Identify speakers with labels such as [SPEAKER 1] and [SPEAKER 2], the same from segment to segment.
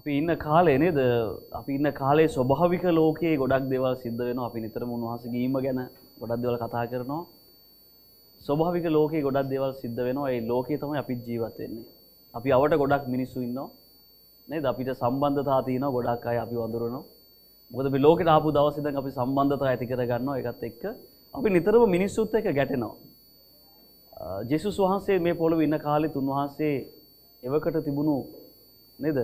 [SPEAKER 1] අපි ඉන්න කාලේ නේද? අපි ඉන්න කාලේ ස්වභාවික ලෝකයේ ගොඩක් දේවල් සිද්ධ වෙනවා. අපි නිතරම උන්වහන්සේගේ ඊම ගැන ගොඩක් දේවල් කතා කරනවා. ස්වභාවික ලෝකයේ ගොඩක් දේවල් සිද්ධ වෙනවා. ඒ ලෝකයේ තමයි අපි ජීවත් වෙන්නේ. අපි අවට ගොඩක් මිනිස්සු ඉන්නවා. නේද? අපිට සම්බන්ධතා තියෙනවා. ගොඩක් අය අපි වඳුරනවා. මොකද මේ ලෝකෙට ආපු දවසේ ඉඳන් අපි සම්බන්ධතා ඇති කර ගන්නවා. ඒකත් එක්ක අපි නිතරම මිනිස්සුත් එක්ක ගැටෙනවා. ජේසුස් වහන්සේ මේ පොළොවේ ඉන්න කාලෙත් උන්වහන්සේ එවකට තිබුණු නේද?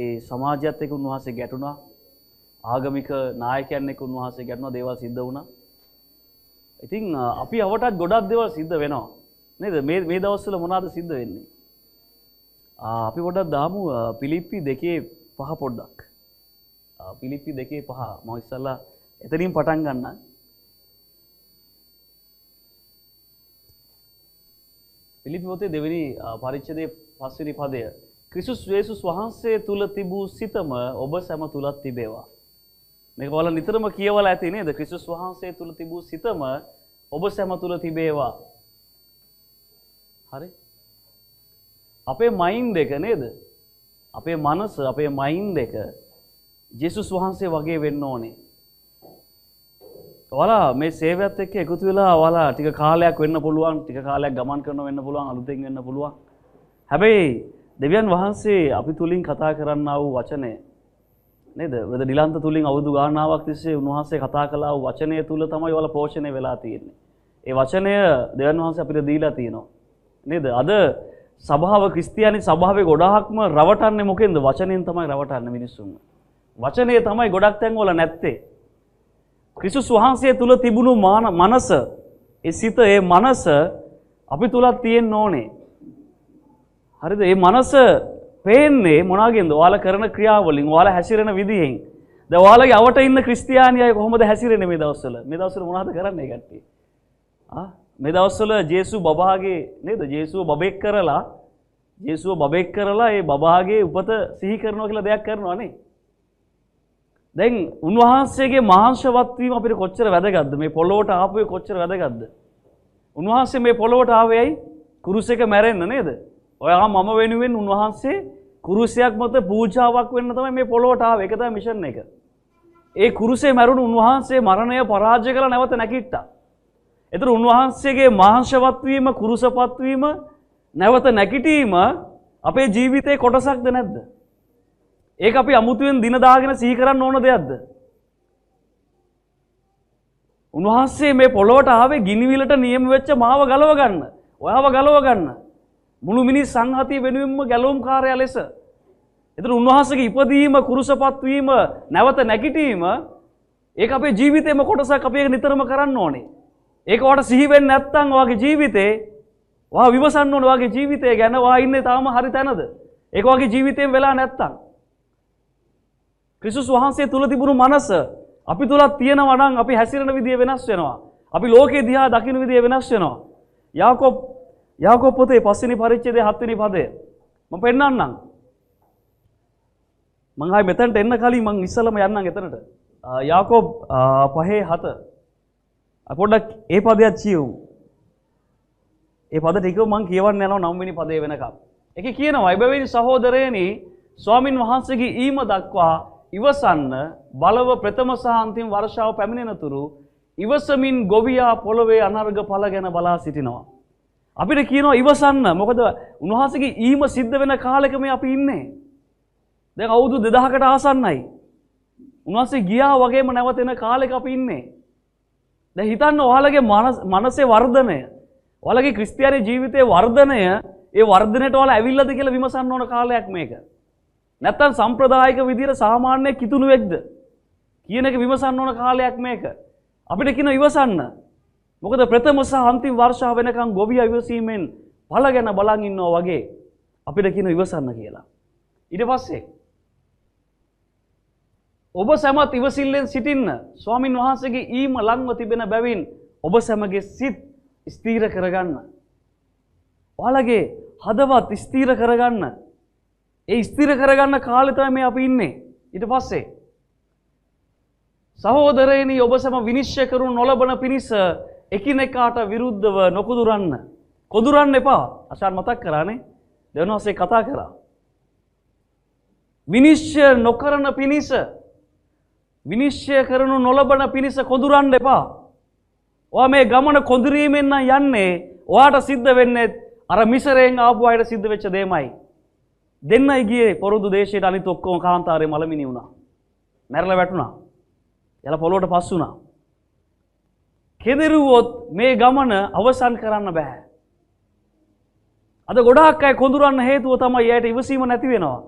[SPEAKER 1] ඒ සමාජයත් එක්ක උන්වහන්සේ ගැටුණා. ආගමික නායකයන් එක්ක උන්වහන්සේ ගැටුණා. දේවල් සිද්ධ වුණා. ඉතින් අපි අවටත් ගොඩක් දේවල් සිද්ධ වෙනවා. නේද? මේ දවස්වල මොනවද සිද්ධ වෙන්නේ? අපි පොඩ්ඩක් දාමු පිලිප්පි 2:5 පොඩ්ඩක්. පිලිප්පි 2:5 මම ඉස්සල්ලා එතනින් පටන් ගන්නම්. පිලිප්පි පොතේ දෙවෙනි පරිච්ඡේදයේ 5 වෙනි පදය. ක්‍රිස්තුස් යේසුස් වහන්සේ තුල තිබූ සිතම ඔබ සැම තුලත් තිබේවා. මේක ඔයාලා නිතරම කියවලා ඇති නේද? ක්‍රිස්තුස් වහන්සේ තුල තිබූ සිතම ඔබ සැම තුල තිබේවා. හරි? අපේ මයින්ඩ් එක නේද? අපේ මනස, අපේ මයින්ඩ් එක ජේසුස් වහන්සේ වගේ වෙන්න ඕනේ. ඔයාලා මේ සේවයත් එක්ක එකතු වෙලා ඔයාලා ටික කාලයක් වෙන්න පුළුවන්, ටික කාලයක් ගමන් කරන වෙන්න පුළුවන්, අලුතෙන් වෙන්න පුළුවන්. හැබැයි දෙවියන් වහන්සේ අපි තුලින් කතා කරන්නා වූ වචනය නේද? වෙද ඩිලන්ත තුලින් අවුරුදු ගාණාවක් තිස්සේ උන්වහන්සේ කතා කළා වූ වචනය තුල තමයි ඔයාලා පෝෂණය වෙලා තියෙන්නේ. ඒ වචනය දෙවියන් වහන්සේ අපිට දීලා තියෙනවා. නේද? අද සභාව ක්‍රිස්තියානි සභාවේ ගොඩාක්ම රවටන්නේ මොකෙන්ද? වචනයෙන් තමයි රවටන්නේ මිනිස්සුන්ව. වචනය තමයි ගොඩක් තැන්වල නැත්තේ. ක්‍රිස්තුස් වහන්සේ තුල තිබුණු මනස, ඒ සිත, ඒ මනස අපි තුලත් තියෙන්න ඕනේ. හරිද? මේ මනස පේන්නේ මොනවාගෙන්ද? ඔයාලා කරන ක්‍රියාවලින්, ඔයාලා හැසිරෙන විදිහෙන්. දැන් ඔයාලගේ අවට ඉන්න ක්‍රිස්තියානි අය කොහොමද හැසිරෙන්නේ මේ දවස්වල? මේ දවස්වල මොනවද කරන්නේ කට්ටිය? මේ දවස්වල ජේසු බබාගේ නේද? ජේසුව බබෙක් කරලා ඒ බබාගේ උපත සිහි කරනවා කියලා දෙයක් කරනවා නේ. දැන් උන්වහන්සේගේ මහාංශවත් වීම අපිට කොච්චර වැදගත්ද? මේ පොළොවට ආපු එක කොච්චර වැදගත්ද? උන්වහන්සේ මේ පොළොවට ආවේ ඇයි? කුරුසයක මැරෙන්න නේද? ඔයා මම වෙනුවෙන් උන්වහන්සේ කුරුසයක් මත පූජාවක් වෙන්න තමයි මේ පොළොවට ආවේ. ඒක තමයි මිෂන් එක. ඒ කුරුසේ මැරුණු උන්වහන්සේ මරණය පරාජය කළා, නැවත නැගිට්ටා. ඒතර උන්වහන්සේගේ මහාංශවත් වීම, කුරුසපත් වීම, නැවත නැගිටීම අපේ ජීවිතේ කොටසක්ද නැද්ද? ඒක අපි අමුතුවෙන් දින දාගෙන සිහි කරන්න ඕන දෙයක්ද? උන්වහන්සේ මේ පොළොවට ආවේ ගිනිවිලට නියම වෙච්ච මාව ගලව ගන්න, ඔයාව ගලව ගන්න. මුළු මිනිස් සංහතිය වෙනුවෙන්ම ගැලවුම්කාරයා ලෙස. ඒතර උන්වහන්සේගේ ඉපදීම, කුරුසපත් වීම, නැවත නැගිටීම ඒක අපේ ජීවිතේම කොටසක්. අපි ඒක නිතරම කරන්න ඕනේ. ඒක ඔයාට සිහි වෙන්නේ නැත්නම් ඔයාගේ ජීවිතේ ඔයා විමසන්න ඕනේ. ඔයාගේ ජීවිතය ගැන ඔයා ඉන්නේ තාම හරි තැනද? ඒක ඔයාගේ ජීවිතේම වෙලා නැත්නම් ක්‍රිස්තුස් වහන්සේ තුල තිබුණු මනස අපි තුලත් තියෙනවා නම් අපි හැසිරෙන විදිය වෙනස් වෙනවා. අපි ලෝකේ දිහා දකින්න විදිය වෙනස් වෙනවා. යාකෝබ් පොතේ 5 වෙනි පරිච්ඡේදයේ 7 වෙනි පදය මම පෙන්නන්නම්. මම ආයි මෙතනට එන්න කලින් මම ඉස්සලම යන්නම් එතනට. යාකෝබ් 5:7 පොඩ්ඩක් ඒ පදයක් කියවමු. ඒ පද ටික මම කියවන්න යනවා 9 වෙනි පදේ වෙනකම්. ඒකේ කියනවා එබැවින් සහෝදරයනි ස්වාමින් වහන්සේගේ ඊම දක්වා ඉවසන්න බලව ප්‍රථම සහ අන්තිම වර්ෂාව පැමිණෙනතුරු ඉවසමින් ගොවියා පොළවේ අනර්ග ඵල ගැන බලා සිටිනවා. අපිට කියනවා ඉවසන්න. මොකද උන්වහන්සේගේ ඊම සිද්ධ වෙන කාලෙක මේ අපි ඉන්නේ. දැන් අවුරුදු 2000කට ආසන්නයි. උන්වහන්සේ ගියා වගේම නැවතෙන කාලෙක අපි ඉන්නේ. දැන් හිතන්න ඔයාලගේ මනසේ වර්ධනය, ඔයාලගේ ක්‍රිස්තියානි ජීවිතයේ වර්ධනය, ඒ වර්ධනයට ඔයාලා ඇවිල්ලාද කියලා විමසන්න ඕන කාලයක් මේක. නැත්තම් සම්ප්‍රදායික විදියට සාමාන්‍ය කිතුණුවෙක්ද කියන එක විමසන්න ඕන කාලයක් මේක. අපිට කියන ඉවසන්න. මොකද ප්‍රථම සහ අන්තිම වර්ෂාව වෙනකන් ගොවියා ඉවසීමෙන් ඵල ගැන බලන් ඉන්නවා වගේ අපිට කියන ඉවසන්න කියලා. ඊට පස්සේ ඔබ සැමත් ඉවසිල්ලෙන් සිටින්න ස්වාමින් වහන්සේගේ ඊම ලංව තිබෙන බැවින් ඔබ සැමගේ සිත් ස්ථීර කරගන්න. ඔයාලගේ හදවත් ස්ථීර කරගන්න. ඒ ස්ථිර කරගන්න කාලේ තමයි මේ අපි ඉන්නේ. ඊට පස්සේ සහෝදරයනි ඔබ සම විනිශ්චය කරු නොලබන පිණිස එකිනෙකාට විරුද්ධව නොකුදුරන්න. කොදුරන්න එපා. අශාන් මතක් කරානේ. දෙවනෝසේ කතා කරා. විනිශ්චය නොකරන පිණිස විනිශ්චය කරනු නොලබන පිණිස කොඳුරන්න එපා. ඔයා මේ ගමන කොඳුරීමෙන් නම් යන්නේ ඔයාට සිද්ධ වෙන්නේ අර මිසරයෙන් ආපු අයට සිද්ධ වෙච්ච දෙයමයි. දෙන්නයි ගියේ පොරුදු දේශයට අනිත් ඔක්කොම කාන්තාරේ මලමිනි වුණා. මැරලා වැටුණා. එලා පොළොවට පස් වුණා. කෙදරුවොත් මේ ගමන අවසන් කරන්න බෑ. අද ගොඩාක් අය කොඳුරන්න හේතුව තමයි එයාට ඉවසීම නැති වෙනවා.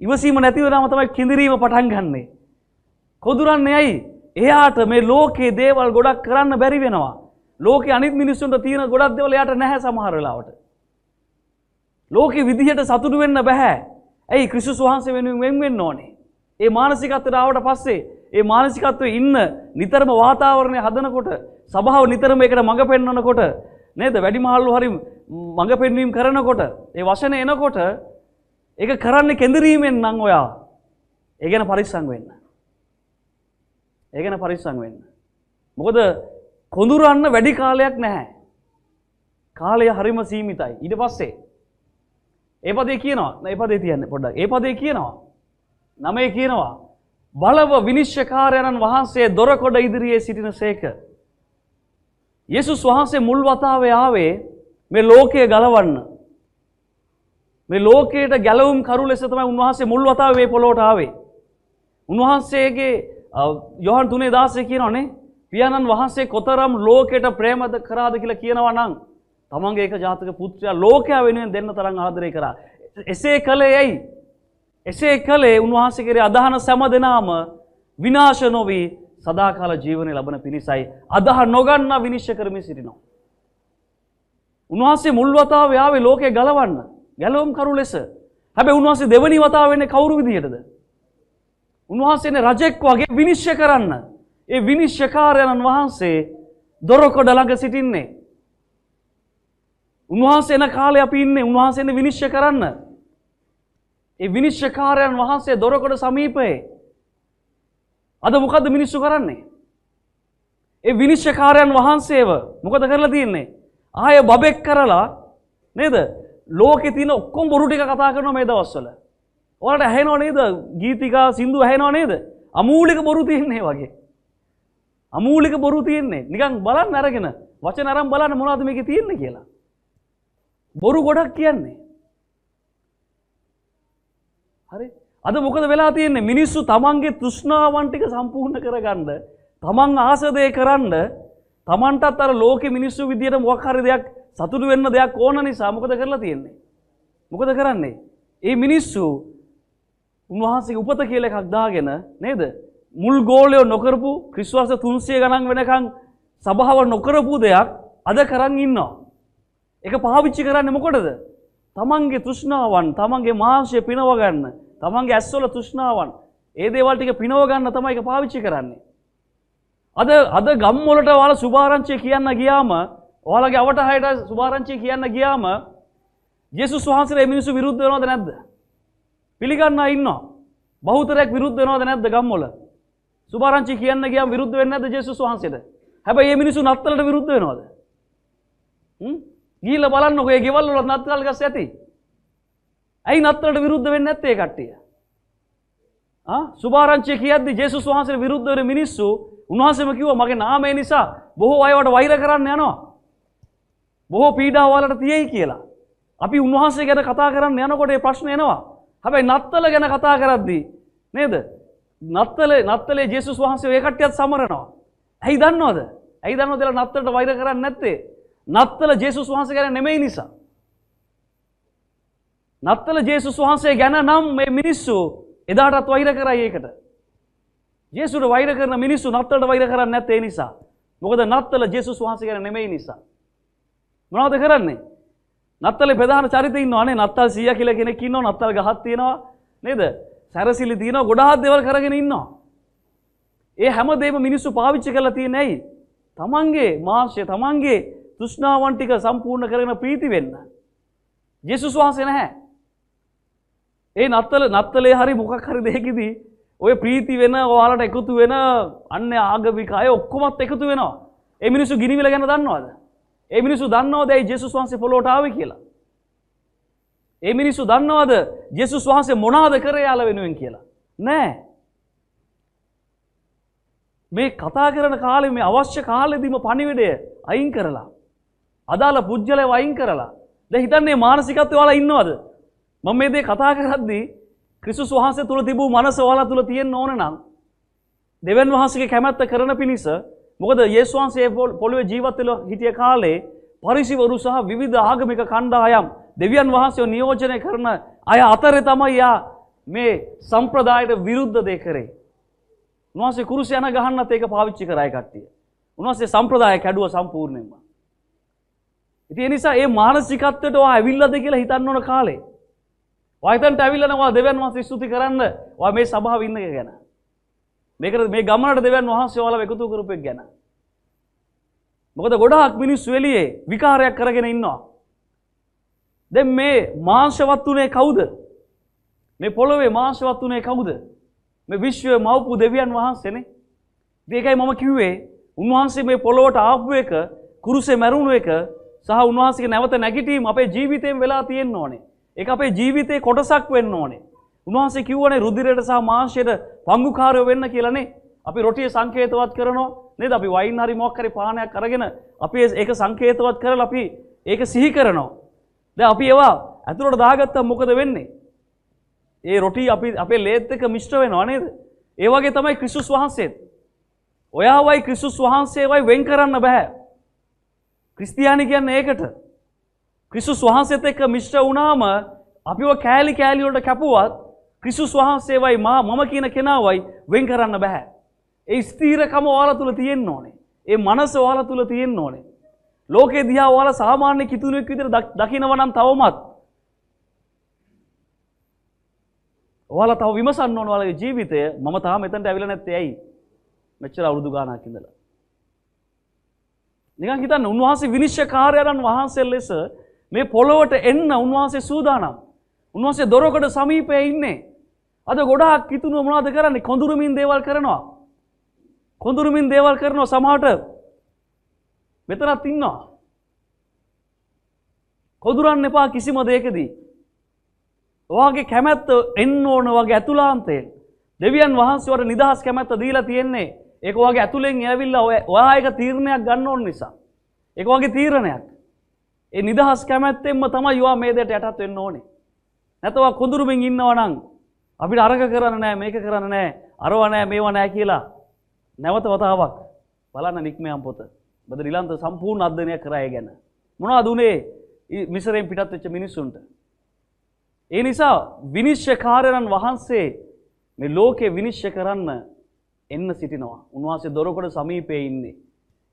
[SPEAKER 1] ඉවසීම නැති වෙනම තමයි කිඳිරීම පටන් ගන්නෙ. කොඳුරන්නේ ඇයි? එයාට මේ ලෝකේ දේවල් ගොඩක් කරන්න බැරි වෙනවා. ලෝකේ අනිත් මිනිස්සුන්ට තියෙන ගොඩක් දේවල් එයාට නැහැ සමහර වෙලාවට. ලෝකේ විදිහට සතුටු වෙන්න බෑ. ඇයි? ක්‍රිස්තුස් වහන්සේ වෙනුවෙන් වෙන් වෙන්න ඕනේ. ඒ මානසිකත්වයට ආවට පස්සේ ඒ මානසිකත්වයේ ඉන්න නිතරම වාතාවරණය හදනකොට සභාව නිතරම ඒකට මඟ පෙන්වනකොට නේද? වැඩිමහල්ලු හරි මඟ පෙන්වීම කරනකොට ඒ වචනේ එනකොට ඒක කරන්නේ කෙඳිරීමෙන් නම් ඔයා ඒ ගැන පරිස්සම් වෙන්න. ඒ ගැන පරිස්සම් වෙන්න. මොකද කොඳුරන්න වැඩි කාලයක් නැහැ. කාලය හරිම සීමිතයි. ඊට පස්සේ ඒ පදේ කියනවා. ඒ පදේ තියන්නේ පොඩ්ඩක්. ඒ පදේ කියනවා. 9 කියනවා. බලව විනිශ්චයකාරයන්න් වහන්සේ දොරකොඩ ඉදිරියේ සිටිනසේක. යේසුස් වහන්සේ මුල් වතාවේ ආවේ මේ ලෝකය ගලවන්න. මේ ලෝකයට ගැලවුම් කරු ලෙස තමයි උන්වහන්සේ මුල් වතාවේ මේ පොළොවට ආවේ. උන්වහන්සේගේ යොහන් 3:16 කියනවානේ පියාණන් වහන්සේ කොතරම් ලෝකයට ප්‍රේමද කරාද කියලා කියනවා නම් තමන්ගේ එක ජාතක පුත්‍රයා ලෝකයා වෙනුවෙන් දෙන්න තරම් ආදරය කරා. එසේ කළේ ඇයි? එසේ කළේ උන්වහන්සේ කෙරේ අදහන සෑම දෙනාම විනාශ නොවි සදාකාල ජීවනය ලබන පිණිසයි. අදහ නොගන්න විනිශ්චය කරමින් සිටිනවා. උන්වහන්සේ මුල් වතාවේ ආවේ ලෝකය ගලවන්න. ගැලවුම් කරු ලෙස. හැබැයි උන්වහන්සේ දෙවනි වතාව වෙන්නේ කවුරු විදිහටද? උන්වහන්සේනේ රජෙක් වගේ විනිශ්චය කරන්න. ඒ විනිශ්චයකාරයන් වහන්සේ දොරකොඩ ළඟ සිටින්නේ. උන්වහන්සේ එන කාලේ අපි ඉන්නේ උන්වහන්සේනේ විනිශ්චය කරන්න. ඒ විනිශ්චයකාරයන් වහන්සේ දොරකොඩ සමීපයේ. අද මොකද්ද මිනිස්සු කරන්නේ? ඒ විනිශ්චයකාරයන් වහන්සේව මොකද කරලා තියෙන්නේ? ආය බබෙක් කරලා නේද? ලෝකේ තියෙන ඔක්කොම බොරු ටික කතා කරනවා මේ දවස්වල. ඔයාලට ඇහෙනව නේද? ගීතිකා සින්දු ඇහෙනව නේද? අමූලික බොරු තියෙන්නේ වගේ. අමූලික බොරු තියෙන්නේ. නිකන් බලන්න අරගෙන වචන අරන් බලන්න මොනවද මේකේ තියෙන්නේ කියලා. බොරු ගොඩක් කියන්නේ. හරි? අද මොකද වෙලා තියෙන්නේ? මිනිස්සු තමන්ගේ තෘෂ්ණාවන් ටික සම්පූර්ණ කරගන්න, තමන් ආස දේ කරන්න, තමන්ටත් අර ලෝකේ මිනිස්සු විදියට මොකක් හරි දෙයක් සතුටු වෙන්න දෙයක් ඕන නිසා මොකද කරලා තියෙන්නේ? මොකද කරන්නේ? ඒ මිනිස්සු උන්වහන්සේගේ උපත කියලා එකක් දාගෙන නේද? මුල් ගෝලය නොකරපු ක්‍රිස්තුස් 300 ගණන් වෙනකන් සභාව නොකරපු දෙයක් අද කරන් ඉන්නවා. ඒක පාවිච්චි කරන්නේ මොකටද? තමන්ගේ තෘෂ්ණාවන්, තමන්ගේ මාංශය පිනව ගන්න, තමන්ගේ ඇස්වල තෘෂ්ණාවන්, ඒ දේවල් ටික පිනව ගන්න තමයි ඒක පාවිච්චි කරන්නේ. අද ගම් වලට ඔයාලා සුභාරංචිය කියන්න ගියාම, ඔයාලගේ අවටහයට සුභාරංචිය කියන්න ගියාම යේසුස් වහන්සේට මිනිස්සු විරුද්ධ වෙනවද නැද්ද? පිළිගන්න අය ඉන්නවා. බහුතරයක් විරුද්ධ වෙනවද නැද්ද ගම් වල? සුභාරංචිය කියන්න ගියාම විරුද්ධ වෙන්නේ නැද්ද යේසුස් වහන්සේට? හැබැයි මේ මිනිස්සු නත්තලට විරුද්ධ වෙනවද? ගිහිල්ලා බලන්නකෝ ඒ ගෙවල් වල නත්තල් ගස් ඇති. ඇයි නත්තලට විරුද්ධ වෙන්නේ නැත්තේ ඒ කට්ටිය? සුභාරංචිය කියද්දි යේසුස් වහන්සේට විරුද්ධ වෙන මිනිස්සු උන්වහන්සේම කිව්වා මගේ නාමය නිසා බොහෝ අයවට වෛර කරන්න යනවා. බොහෝ පීඩා වලට තියෙයි කියලා. අපි උන්වහන්සේ ගැන කතා කරන්න යනකොට ඒ ප්‍රශ්න එනවා. හැබැයි නත්තල ගැන කතා කරද්දී නේද? නත්තලේ යේසුස් වහන්සේ ඒ කට්ටියත් සමරනවා. ඇයි දන්නවද? ඇයි දන්නවද කියලා නත්තලට වෛර කරන්නේ නැත්තේ? නත්තල යේසුස් වහන්සේ ගැන නෙමෙයි නිසා. නත්තල යේසුස් වහන්සේ ගැන නම් මේ මිනිස්සු එදාටත් වෛර කරයි ඒකට. යේසුට වෛර කරන මිනිස්සු නත්තලට වෛර කරන්නේ නැත්තේ ඒ නිසා. මොකද නත්තල යේසුස් වහන්සේ ගැන නෙමෙයි නිසා. මොනවද කරන්නේ? නත්තලේ ප්‍රධාන චරිතය ඉන්නවනේ. නත්තල් 100 කියලා කෙනෙක් ඉන්නවා. නත්තල් ගහක් තියෙනවා නේද? සැරසිලි තියෙනවා. ගොඩාක් දේවල් කරගෙන ඉන්නවා. ඒ හැම දෙයක්ම මිනිස්සු පාවිච්චි කරලා තියෙන්නේ ඇයි? තමන්ගේ මාංශය, තමන්ගේ තෘෂ්ණාවන් ටික සම්පූර්ණ කරගෙන ප්‍රීති වෙන්න. යේසුස් වහන්සේ නැහැ. ඒ නත්තලේ හරි මොකක් හරි දෙයකදී ඔය ප්‍රීති වෙන ඔයාලට එකතු වෙන අන්නේ ආගමික අය ඔක්කොමත් එකතු වෙනවා. ඒ මිනිස්සු ගිනිවිල ගැන දන්නවද? ඒ මිනිස්සු දන්නවද ඒ යේසුස් වහන්සේ පොළොවට ආවේ කියලා? ඒ මිනිස්සු දන්නවද යේසුස් වහන්සේ මොනවාද කරේ යාළ වෙනුවෙන් කියලා? නෑ. මේ කතා කරන කාලේ මේ අවශ්‍ය කාලෙදිම පණිවිඩය අයින් කරලා අදාළ පුජ්‍යලව අයින් කරලා දැන් හිතන්නේ මානසිකත්වය ඔයාලා ඉන්නවද? මම මේ දේ කතා කරද්දී ක්‍රිස්තුස් වහන්සේ තුල තිබූ මනස ඔයාලා තුල තියෙන්න ඕන නම් දෙවියන් වහන්සේගේ කැමැත්ත කරන පිණිස මොකද යේසුස් වහන්සේ පොළොවේ ජීවත් වෙලා හිටිය කාලේ පරිසිවරු සහ විවිධ ආගමික කණ්ඩායම් දෙවියන් වහන්සේව නියෝජනය කරන අය අතරේ තමයි යා මේ සම්ප්‍රදායට විරුද්ධ දේ කරේ. උන්වහන්සේ කුරුස යන ගහන්නත් ඒක පාවිච්චි කරා ඒ කට්ටිය. උන්වහන්සේ සම්ප්‍රදාය කැඩුවා සම්පූර්ණයෙන්ම. ඉතින් ඒ නිසා මේ මානසිකත්වයට ඔයා ඇවිල්ලාද කියලා හිතන්න ඕන කාලේ. ඔයා හිතන්ට ඇවිල්ලා නම් ඔයා දෙවියන් වහන්සේ ස්තුති කරන්න ඔයා මේ සභාවේ ඉන්න එක ගැන. මේකට මේ ගමනට දෙවියන් වහන්සේ ඔයාලව එකතු කරපෙක් ගැන. මොකද ගොඩාක් මිනිස්සු එළියේ විකාරයක් කරගෙන ඉන්නවා. දැන් මේ මාංශවත් උනේ කවුද? මේ පොළොවේ මාංශවත් උනේ කවුද? මේ විශ්වයේ මවපු දෙවියන් වහන්සේනේ. ඒකයි මම කිව්වේ උන්වහන්සේ මේ පොළොවට ආපු එක කුරුසේ මැරුණු එක සහ උන්වහන්සේගේ නැවත නැගිටීම අපේ ජීවිතයෙන් වෙලා තියෙන්න ඕනේ. ඒක අපේ ජීවිතේ කොටසක් වෙන්න ඕනේ. උන්වහන්සේ කිව්වනේ රුධිරයට සහ මාංශයට පංගුකාරයෝ වෙන්න කියලානේ. අපි රොටිය සංකේතවත් කරනවා නේද? අපි වයින් හරි මොකක් හරි පානයක් අරගෙන අපි ඒක සංකේතවත් කරලා අපි ඒක සිහි කරනවා. දැන් අපි ඒවා ඇතුළට දාගත්තම මොකද වෙන්නේ? ඒ රොටි අපි අපේ ලේත් එක්ක මිශ්‍ර වෙනවා නේද? ඒ වගේ තමයි ක්‍රිස්තුස් වහන්සේත්. ඔයාවයි ක්‍රිස්තුස් වහන්සේවයි වෙන් කරන්න බෑ. ක්‍රිස්තියානි කියන්නේ ඒකට. ක්‍රිස්තුස් වහන්සේත් එක්ක මිශ්‍ර වුණාම අපිව කෑලි කෑලි වලට කැපුවත් ක්‍රිස්තුස් වහන්සේවයි මම කියන කෙනාවයි වෙන් කරන්න බෑ. ඒ ස්ථීරකම ඔයාලා තුල තියෙන්න ඕනේ. ඒ මනස ඔයාලා තුල තියෙන්න ඕනේ. ලෝකේ දිහා ඔයාලා සාමාන්‍ය කිතුණෙක් විදිහට දකිනවා නම් තවමත් ඔයාලා තව විමසන්න ඕන ඔයාලගේ ජීවිතය මම තාම මෙතනට ඇවිල්ලා නැත්තේ ඇයි? මෙච්චර අවුරුදු ගාණක් ඉඳලා. නිකන් හිතන්න උන්වහන්සේ විනිශ්චයකාරයන් වහන්සේ ලෙස මේ පොළොවට එන්න උන්වහන්සේ සූදානම්. උන්වහන්සේ දොරකඩ සමීපයේ ඉන්නේ. අද ගොඩාක් කිතුණු මොනවද කරන්නේ? කොඳුරුමින් දේවල් කරනවා. කොඳුරුමින් දේවල් කරනවා සමහරට මෙතනත් ඉන්නවා. කොඳුරන්න එපා කිසිම දෙයකදී. ඔයාගේ කැමැත්ත එන්න ඕන වගේ ඇතුළාන්තයෙන් දෙවියන් වහන්සේවට නිදහස් කැමැත්ත දීලා තියෙන්නේ. ඒක ඔයාගේ ඇතුලෙන් ඇවිල්ලා ඔයා එක තීරණයක් ගන්න ඕන නිසා. ඒක ඔයාගේ තීරණයක්. ඒ නිදහස් කැමැත්තෙන්ම තමයි ඔයා මේ දෙයට යටත් වෙන්න ඕනේ. නැත්නම් කොඳුරුමින් ඉන්නවා නම් අපිට අරක කරන්න නෑ මේක කරන්න නෑ අරව නෑ මේව නෑ කියලා නැවත වතාවක් බලන්න නික්මයන් පොත. බද රිලන්ත සම්පූර්ණ අධ්‍යයනයක් කරා ඒ ගැන. මොනවද උනේ මිසරෙන් පිටත් වෙච්ච මිනිස්සුන්ට? ඒ නිසා විනිශ්චයකාරයන් වහන්සේ මේ ලෝකේ විනිශ්චය කරන්න එන්න සිටිනවා. උන්වහන්සේ දොරකඩ සමීපයේ ඉන්නේ.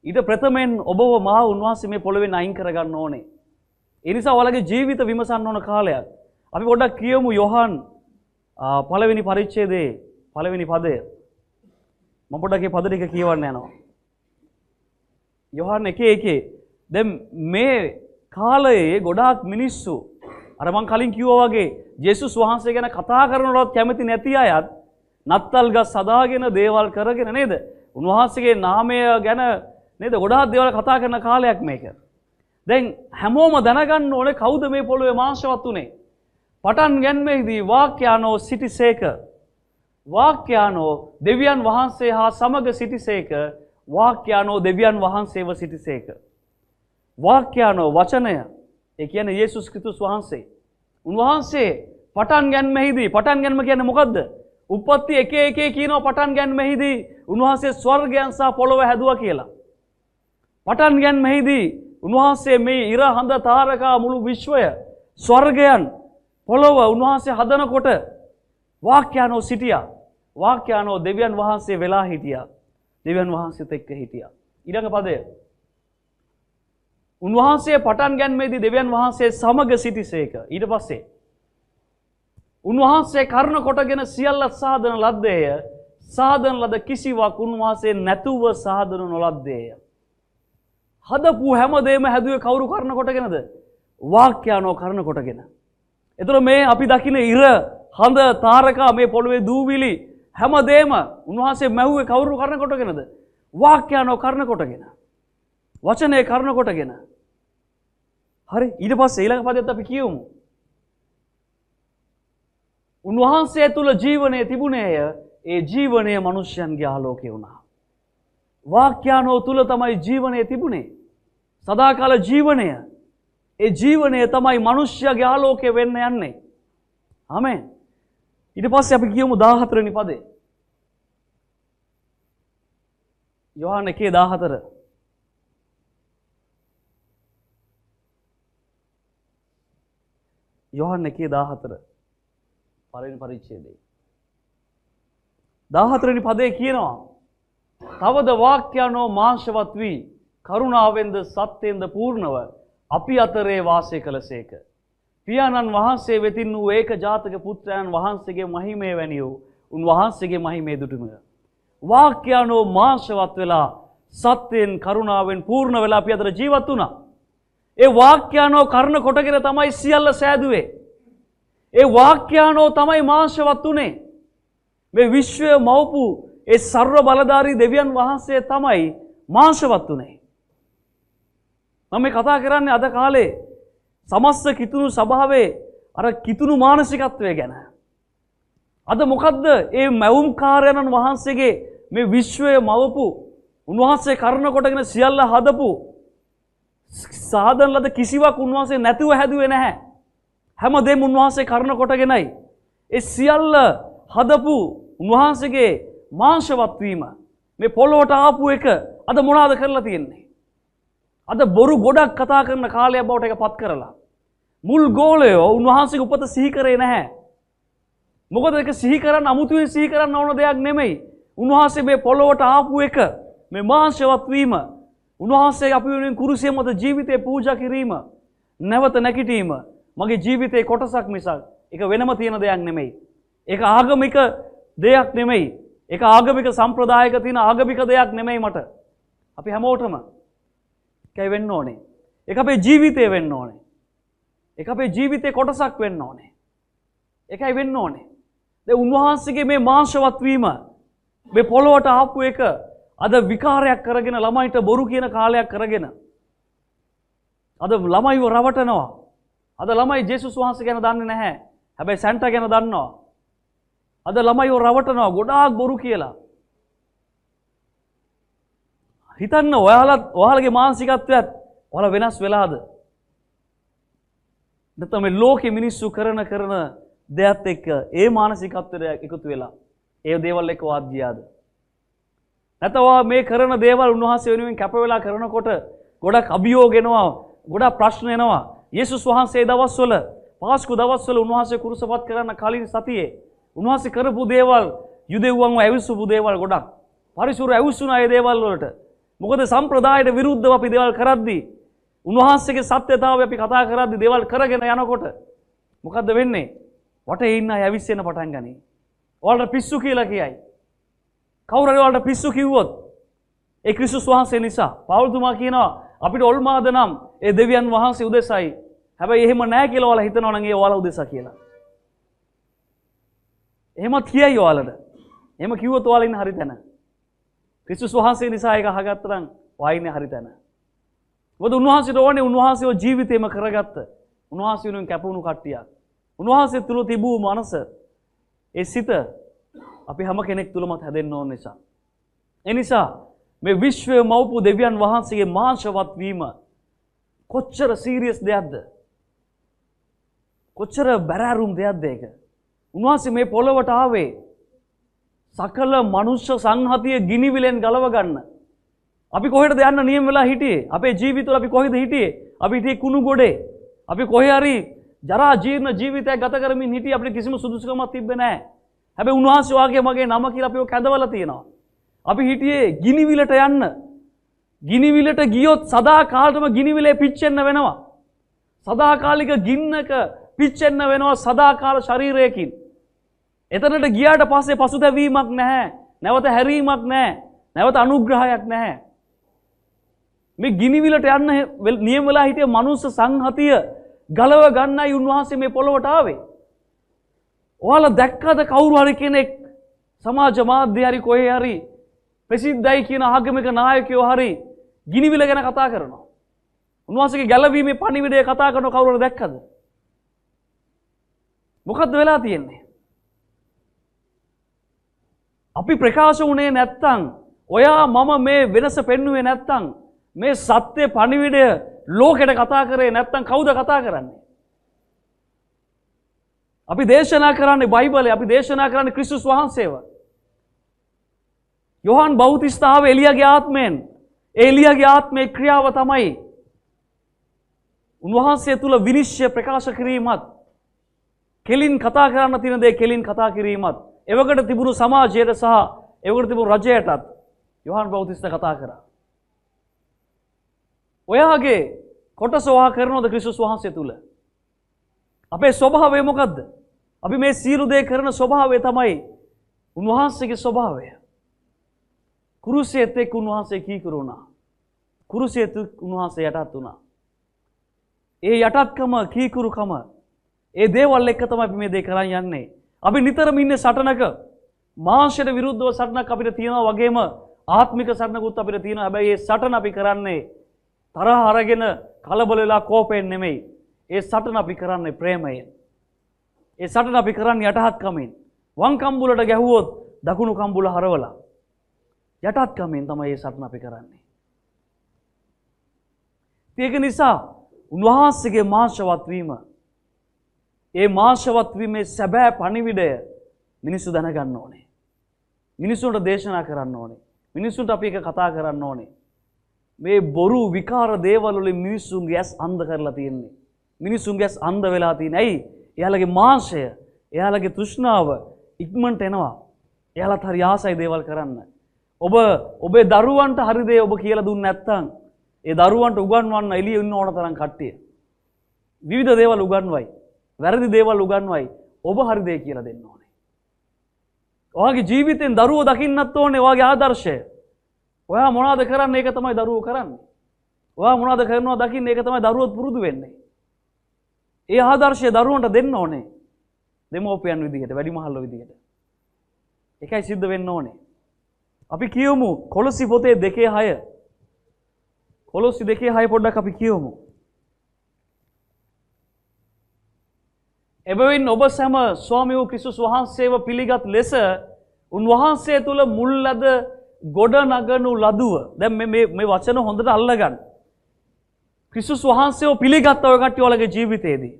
[SPEAKER 1] ඊට ප්‍රථමයෙන් ඔබව මාව උන්වහන්සේ මේ පොළොවෙන් අයින් කරගන්න ඕනේ. ඒ නිසා ඔයාලගේ ජීවිත විමසන්න ඕන කාලයක්. අපි පොඩ්ඩක් කියමු යෝහන් පළවෙනි පරිච්ඡේදයේ පළවෙනි පදය. මම පොඩ්ඩක් මේ පද ටික කියවන්න යනවා. යෝහන් 1:1. දැන් මේ කාලයේ ගොඩාක් මිනිස්සු අර මං කලින් කිව්වා වගේ යේසුස් වහන්සේ ගැන කතා කරනවත් කැමති නැති අයත් නත්තල් ගස් සදාගෙන දේවල් කරගෙන නේද? උන්වහන්සේගේ නාමය ගැන නේද ගොඩාක් දේවල් කතා කරන කාලයක් මේක. දැන් හැමෝම දැනගන්න ඕනේ කවුද මේ පොළොවේ මාංශවත් උනේ? පටන් ගැනීමේදී වාක්‍යානෝ සිටිසේක. වාක්‍යානෝ දෙවියන් වහන්සේ හා සමග සිටිසේක. වාක්‍යානෝ දෙවියන් වහන්සේව සිටිසේක. වාක්‍යානෝ වචනය ඒ කියන්නේ යේසුස් ක්‍රිස්තුස් වහන්සේ. උන්වහන්සේ පටන් ගැනීමේදී පටන් ගැනීම කියන්නේ මොකද්ද? උප්පත්ති 1:1 කියනවා පටන් ගැනීමේදී උන්වහන්සේ ස්වර්ගයන් සහ පොළොව හැදුවා කියලා. පටන් ගැනීමේදී උන්වහන්සේ මේ ඉර හඳ තාරකා මුළු විශ්වය ස්වර්ගයන් පොළොව උන්වහන්සේ හදනකොට වාක්‍යානෝ සිටියා. වාක්‍යානෝ දෙවියන් වහන්සේ වෙලා හිටියා. දෙවියන් වහන්සේත් එක්ක හිටියා. ඊළඟ පදය. උන්වහන්සේ පටන් ගැනීමේදී දෙවියන් වහන්සේ සමග සිටිසේක. ඊට පස්සේ උන්වහන්සේ කර්ණ කොටගෙන සියල්ල සාදන ලද්දේය. සාදන ලද කිසිවක් උන්වහන්සේ නැතුව සාදනු නොලද්දේය. හදපු හැමදේම හැදුවේ කවුරු කර්ණ කොටගෙනද? වාක්‍යානෝ කර්ණ කොටගෙන. එතකොට මේ අපි දකින ඉර හඳ තාරකා මේ පොළොවේ දූවිලි හැමදේම උන්වහන්සේ මැව්වේ කවුරු කර්ණ කොටගෙනද? වාක්‍යානෝ කර්ණ කොටගෙන. වචනේ කර්ණ කොටගෙන. හරි ඊට පස්සේ ඊළඟ පදයට අපි කියමු. උන්වහන්සේ තුළ ජීවනය තිබුණේය. ඒ ජීවනය මනුෂ්‍යයන්ගේ ආලෝකය වුණා. වාක්‍යානෝ තුළ තමයි ජීවනය තිබුණේ. සදාකාල ජීවනය. ඒ ජීවනය තමයි මනුෂ්‍යයාගේ ආලෝකය වෙන්න යන්නේ. ආමෙන්. ඊට පස්සේ අපි කියමු 14 වෙනි පදේ. යෝහන් 1:14. යෝහන් 1:14 පළවෙනි පරිච්ඡේදයේ 14 වෙනි පදේ කියනවා තවද වාක්‍යයන්ෝ මාංශවත් වී කරුණාවෙන්ද සත්‍යෙන්ද පූර්ණව අපි අතරේ වාසය කළසේක. පියාණන් වහන්සේ වෙතින් වූ ඒක ජාතක පුත්‍රයන් වහන්සේගේ මහිමය වැනි වූ උන්වහන්සේගේ මහිමය දුටුමය. වාක්‍යයන්ෝ මාංශවත් වෙලා සත්‍යෙන් කරුණාවෙන් පූර්ණ වෙලා අපි අතර ජීවත් වුණා. ඒ වාක්‍යයන්ෝ කර්ණ කොටගෙන තමයි සියල්ල සෑදුවේ. ඒ වාක්‍යයන්ෝ තමයි මාංශවත් උනේ. මේ විශ්වය මවපු ඒ සර්ව බලධාරී දෙවියන් වහන්සේ තමයි මාංශවත් උනේ. මම මේ කතා කරන්නේ අද කාලේ සමස්ත කිතුණු සභාවේ අර කිතුණු මානසිකත්වය ගැන. අද මොකද්ද මේ මැවුම්කාරයන්න් වහන්සේගේ මේ විශ්වය මවපු උන්වහන්සේ කර්ණ කොටගෙන සියල්ල හදපු සාධන ලද කිසිවක් උන්වහන්සේ නැතුව හැදුවේ නැහැ. හැමදේම උන්වහන්සේ කර්ණ කොටගෙනයි. ඒ සියල්ල හදපු උන්වහන්සේගේ මාංශවත් වීම මේ පොළොවට ආපු එක අද මොනවාද කරලා තියෙන්නේ? අද බොරු ගොඩක් කතා කරන කාලයක් බවට ඒක පත් කරලා. මුල් ගෝලයෝ උන්වහන්සේගේ උපත සිහි කරේ නැහැ. මොකද ඒක සිහි කරන්න අමුතුවෙන් සිහි කරන්න ඕන දෙයක් නෙමෙයි. උන්වහන්සේ මේ පොළොවට ආපු එක මේ මාංශවත් වීම උන්වහන්සේ අපි වෙනුවෙන් කුරුසිය මත ජීවිතේ පූජා කිරීම නැවත නැගිටීම මගේ ජීවිතේ කොටසක් මිසක් ඒක වෙනම තියෙන දෙයක් නෙමෙයි. ඒක ආගමික දෙයක් නෙමෙයි. ඒක ආගමික සම්ප්‍රදායක තියෙන ආගමික දෙයක් නෙමෙයි මට. අපි හැමෝටම ඒකයි වෙන්න ඕනේ. ඒක අපේ ජීවිතේ වෙන්න ඕනේ. ඒක අපේ ජීවිතේ කොටසක් වෙන්න ඕනේ. ඒකයි වෙන්න ඕනේ. දැන් උන්වහන්සේගේ මේ මාංශවත් වීම මේ පොළොවට ආපු එක අද විකාරයක් කරගෙන ළමයිට බොරු කියන කාලයක් කරගෙන අද ළමයිව රවටනවා. අද ළමයි ජේසුස් වහන්සේ ගැන දන්නේ නැහැ. හැබැයි සැන්ටා ගැන දන්නවා. අද ළමයිව රවටනවා ගොඩාක් බොරු කියලා. හිතන්න ඔයාලගේ මානසිකත්වයත් ඔයාලා වෙනස් වෙලාද? නැත්නම් මේ ලෝකෙ මිනිස්සු කරන දෙයත් එක්ක ඒ මානසිකත්වයට එකතු වෙලා ඒ දේවල් එක්ක වාද ගියාද? නැත්නම් මේ කරන දේවල් උන්වහන්සේ වෙනුවෙන් කැප වෙලා කරනකොට ගොඩක් අභියෝග එනවා, ගොඩක් ප්‍රශ්න එනවා. යේසුස් වහන්සේ දවස්වල පාස්කු දවස්වල උන්වහන්සේ කුරුසපත් කරන්න කලින් සතියේ උන්වහන්සේ කරපු දේවල් යුදෙව්වන්ව ඇවිස්සපු දේවල් ගොඩක්. පරිසුරු ඇවිස්සුනා ඒ දේවල් වලට. මොකද සම්ප්‍රදායට විරුද්ධව අපි දේවල් කරද්දී උන්වහන්සේගේ සත්‍යතාවය අපි කතා කරද්දී දේවල් කරගෙන යනකොට මොකද්ද වෙන්නේ? වටේ ඉන්න අය ඇවිස්සෙන පටන් ගනී. ඔයාලට පිස්සු කියලා කියයි. කවුරු හරි ඔයාලට පිස්සු කිව්වොත් ඒ ක්‍රිස්තුස් වහන්සේ නිසා පවුල්තුමා කියනවා අපිට ඔල්මාද නම් ඒ දෙවියන් වහන්සේ උදෙසයි. හැබැයි එහෙම නැහැ කියලා ඔයාලා හිතනවා නම් ඒ ඔයාලා උදෙසා කියලා. එහෙමත් කියයි ඔයාලට. එහෙම කිව්වොත් ඔයාලා ඉන්න හරි තැන. ක්‍රිස්තුස් වහන්සේ නිසා ඒක අහගත්තා නම් ඔයා ඉන්නේ හරි තැන. මොකද උන්වහන්සේට ඕනේ උන්වහන්සේව ජීවිතේම කරගත්ත. උන්වහන්සේ වෙනුවෙන් කැපුණු කට්ටියක්. උන්වහන්සේ තුල තිබූ මනස ඒ සිත අපි හැම කෙනෙක් තුලමත් හැදෙන්න ඕන නිසා. ඒ නිසා මේ විශ්වය මවපු දෙවියන් වහන්සේගේ මාංශවත් වීම කොච්චර සීරියස් දෙයක්ද? කොච්චර බැරෑරුම් දෙයක්ද ඒක? උන්වහන්සේ මේ පොළොවට ආවේ සකල මනුෂ්‍ය සංහතිය ගිනිවිලෙන් ගලව ගන්න. අපි කොහෙටද යන්න නියම වෙලා හිටියේ? අපේ ජීවිතවල අපි කොහෙද හිටියේ? අපි හිටියේ කුණු ගොඩේ. අපි කොහේ හරි ජරා ජීර්ණ ජීවිතයක් ගත කරමින් හිටියේ. අපිට කිසිම සුදුසුකමක් තිබ්බේ නැහැ. හැබැයි උන්වහන්සේ වාගේ මගේ නම කියලා අපිව කැඳවලා තියෙනවා. අපි හිටියේ ගිනිවිලට යන්න. ගිනිවිලට ගියොත් සදාකාලටම ගිනිවිලේ පිච්චෙන්න වෙනවා. සදාකාලික ගින්නක පිච්චෙන්න වෙනවා සදාකාල ශරීරයකින්. එතනට ගියාට පස්සේ පසුතැවීමක් නැහැ. නැවත හැරීමක් නැහැ. නැවත අනුග්‍රහයක් නැහැ. මේ ගිනිවිලට යන්න නියම වෙලා හිටිය මනුස්ස සංහතිය ගලව ගන්නයි උන්වහන්සේ මේ පොළොවට ආවේ. ඔයාලා දැක්කද කවුරු හරි කෙනෙක් සමාජ මාධ්‍ය හරි කොහේ හරි ප්‍රසිද්ධයි කියන ආගමික නායකයෝ හරි ගිනිවිල ගැන කතා කරනවා? උන්වහන්සේගේ ගැලවීමේ පණිවිඩය කතා කරන කවුරු හරි දැක්කද? මොකද්ද වෙලා තියෙන්නේ? අපි ප්‍රකාශ වුණේ නැත්තම්, ඔයා මම මේ වෙනස පෙන්වුවේ නැත්තම්, මේ සත්‍ය පණිවිඩය ලෝකෙට කතා කරේ නැත්තම් කවුද කතා කරන්නේ? අපි දේශනා කරන්නේ බයිබලය, අපි දේශනා කරන්නේ ක්‍රිස්තුස් වහන්සේව. යොහන් බෞතිස්තාව එලියාගේ ආත්මයෙන්, එලියාගේ ආත්මේ ක්‍රියාව තමයි උන්වහන්සේ තුල විනිශ්චය ප්‍රකාශ කිරීමත්, කෙලින් කතා කරන්න තියෙන දේ කෙලින් කතා කිරීමත්, එවකට තිබුණු සමාජයට සහ එවකට තිබුණු රජයටත් යොහන් බෞතිස්ත කතා කරා. ඔයාගේ කොටස ඔයා කරනවද ක්‍රිස්තුස් වහන්සේ තුල? අපේ ස්වභාවය මොකද්ද? අපි මේ සියලු දේ කරන ස්වභාවය තමයි උන්වහන්සේගේ ස්වභාවය. කුරුසයේත් එක්ක උන්වහන්සේ කීකරු වුණා. කුරුසයේත් උන්වහන්සේ යටත් වුණා. ඒ යටත්කම, කීකරුකම, ඒ දේවල් එක්ක තමයි අපි මේ දේ කරන් යන්නේ. අපි නිතරම ඉන්නේ සටනක. මාංශයට විරුද්ධව සටනක් අපිට තියෙනවා වගේම ආත්මික සටනකුත් අපිට තියෙනවා. හැබැයි මේ සටන අපි කරන්නේ තරහ අරගෙන කලබල වෙලා කෝපයෙන් නෙමෙයි. ඒ සටන අපි කරන්නේ ප්‍රේමයෙන්. ඒ සටන අපි කරන්නේ යටහත්කමෙන්. වම් කම්බුලට ගැහුවොත් දකුණු කම්බුල හරවලා යටත්කමෙන් තමයි මේ සටන අපි කරන්නේ. ඒක නිසා උන්වහන්සේගේ මාංශවත් වීම, ඒ මාංශවත් වීමේ සැබෑ පණිවිඩය මිනිස්සු දැනගන්න ඕනේ. මිනිස්සුන්ට දේශනා කරන්න ඕනේ. මිනිස්සුන්ට අපි එක කතා කරන්න ඕනේ. මේ බොරු විකාර දේවල් වලින් මිනිස්සුන්ගේ ඇස් අන්ධ කරලා තියෙන්නේ. මිනිස්සුන්ගේ ඇස් අන්ධ වෙලා තියෙන්නේ. ඇයි? එයාලගේ මාංශය, එයාලගේ තෘෂ්ණාව ඉක්මනට එනවා. එයාලත් හරි ආසයි දේවල් කරන්න. ඔබේ දරුවන්ට හරි දේ ඔබ කියලා දුන්නේ නැත්නම්, ඒ දරුවන්ට උගන්වන්න එළිය ඉන්න ඕන තරම් කට්ටිය. විවිධ දේවල් උගන්වයි. වැරදි දේවල් උගන්වයි. ඔබ හරි දේ කියලා දෙන්න ඕනේ. ඔයාගේ ජීවිතෙන් දරුවෝ දකින්නත් ඕනේ ඔයාගේ ආදර්ශය. ඔයා මොනවද කරන්නේ? ඒක තමයි දරුවෝ කරන්නේ. ඔයා මොනවද කරනවා දකින්නේ? ඒක තමයි දරුවෝත් පුරුදු වෙන්නේ. ඒ ආදර්ශය දරුවන්ට දෙන්න ඕනේ. දෙමෝපියන් විදිහට, වැඩිමහල්ලෝ විදිහට. ඒකයි සිද්ධ වෙන්න ඕනේ. අපි කියමු කොලොසි පොතේ 2:6. කොලොසි 2:6 පොඩ්ඩක් අපි කියමු. එබැවින් ඔබ සැම ස්වාමී වූ ක්‍රිස්තුස් වහන්සේව පිළිගත් ලෙස උන්වහන්සේ තුල මුල් ලද ගොඩ නගනු ලදුව. දැන් මේ වචන හොඳට අල්ලගන්න. ක්‍රිස්තුස් වහන්සේව පිළිගත්ත ඔය කට්ටිය ඔයාලගේ ජීවිතේදී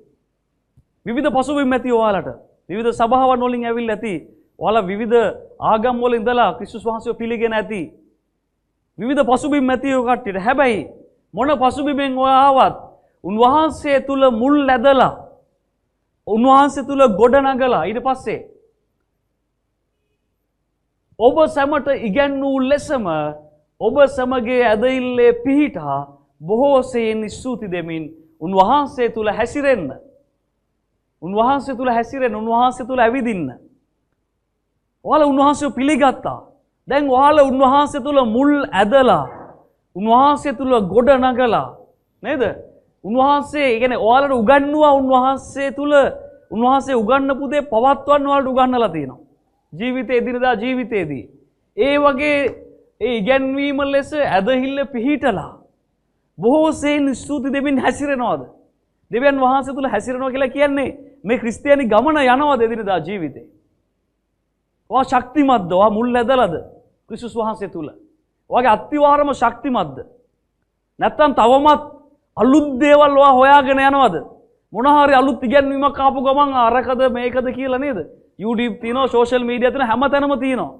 [SPEAKER 1] විවිධ පසුබිම් ඇති ඔයාලට, විවිධ සභාවන් වලින් ඇවිල්ලා ඇති, ඔයාලා විවිධ ආගම් වල ඉඳලා ක්‍රිස්තුස් වහන්සේව පිළිගෙන ඇති, විවිධ පසුබිම් ඇති ඔය කට්ටියට. හැබැයි මොන පසුබිමෙන් ඔයා ආවත් උන්වහන්සේ තුල මුල් ඇදලා, උන්වහන්සේ තුල ගොඩ නගලා ඊට පස්සේ ඔබ සැමට ඉගැන්වූ ලෙසම ඔබ සමගේ ඇදහිල්ලේ පිහිටා බොහෝසෙයින් ස්තුති දෙමින් උන්වහන්සේ තුල හැසිරෙන්න. උන්වහන්සේ තුල හැසිරෙන්න, උන්වහන්සේ තුල ඇවිදින්න. ඔයාලා උන්වහන්සේව පිළිගත්තා. දැන් ඔයාලා උන්වහන්සේ තුල මුල් ඇදලා, උන්වහන්සේ තුල ගොඩ නගලා නේද? උන්වහන්සේ කියන්නේ ඔයාලට උගන්වුවා, උන්වහන්සේ තුල උන්වහන්සේ උගන්වපු දේ පවත්වන්න ඔයාලට උගන්වලා තියෙනවා. ජීවිතේ, එදිනදා ජීවිතේදී ඒ වගේ ඒ ඉගැන්වීම ලෙස ඇදහිල්ල පිහිටලා බොහෝ සෙයින් ස්තුති දෙමින් හැසිරෙනවද? දෙවියන් වහන්සේ තුල හැසිරෙනවා කියලා කියන්නේ මේ ක්‍රිස්තියානි ගමන යනවද එදිනදා ජීවිතේ? ඔයා ශක්තිමත්ද? ඔයා මුල් ඇදලාද ක්‍රිස්තුස් වහන්සේ තුල? ඔයාගේ අත්විවරම ශක්තිමත්ද? නැත්නම් තවමත් අලුත් දේවල් ඔයා හොයාගෙන යනවද? මොන හරි අලුත් ඉගැන්වීමක් ආපු ගමන් අරකද මේකද කියලා නේද? YouTube තියෙනවා, social media තියෙනවා, හැමතැනම තියෙනවා.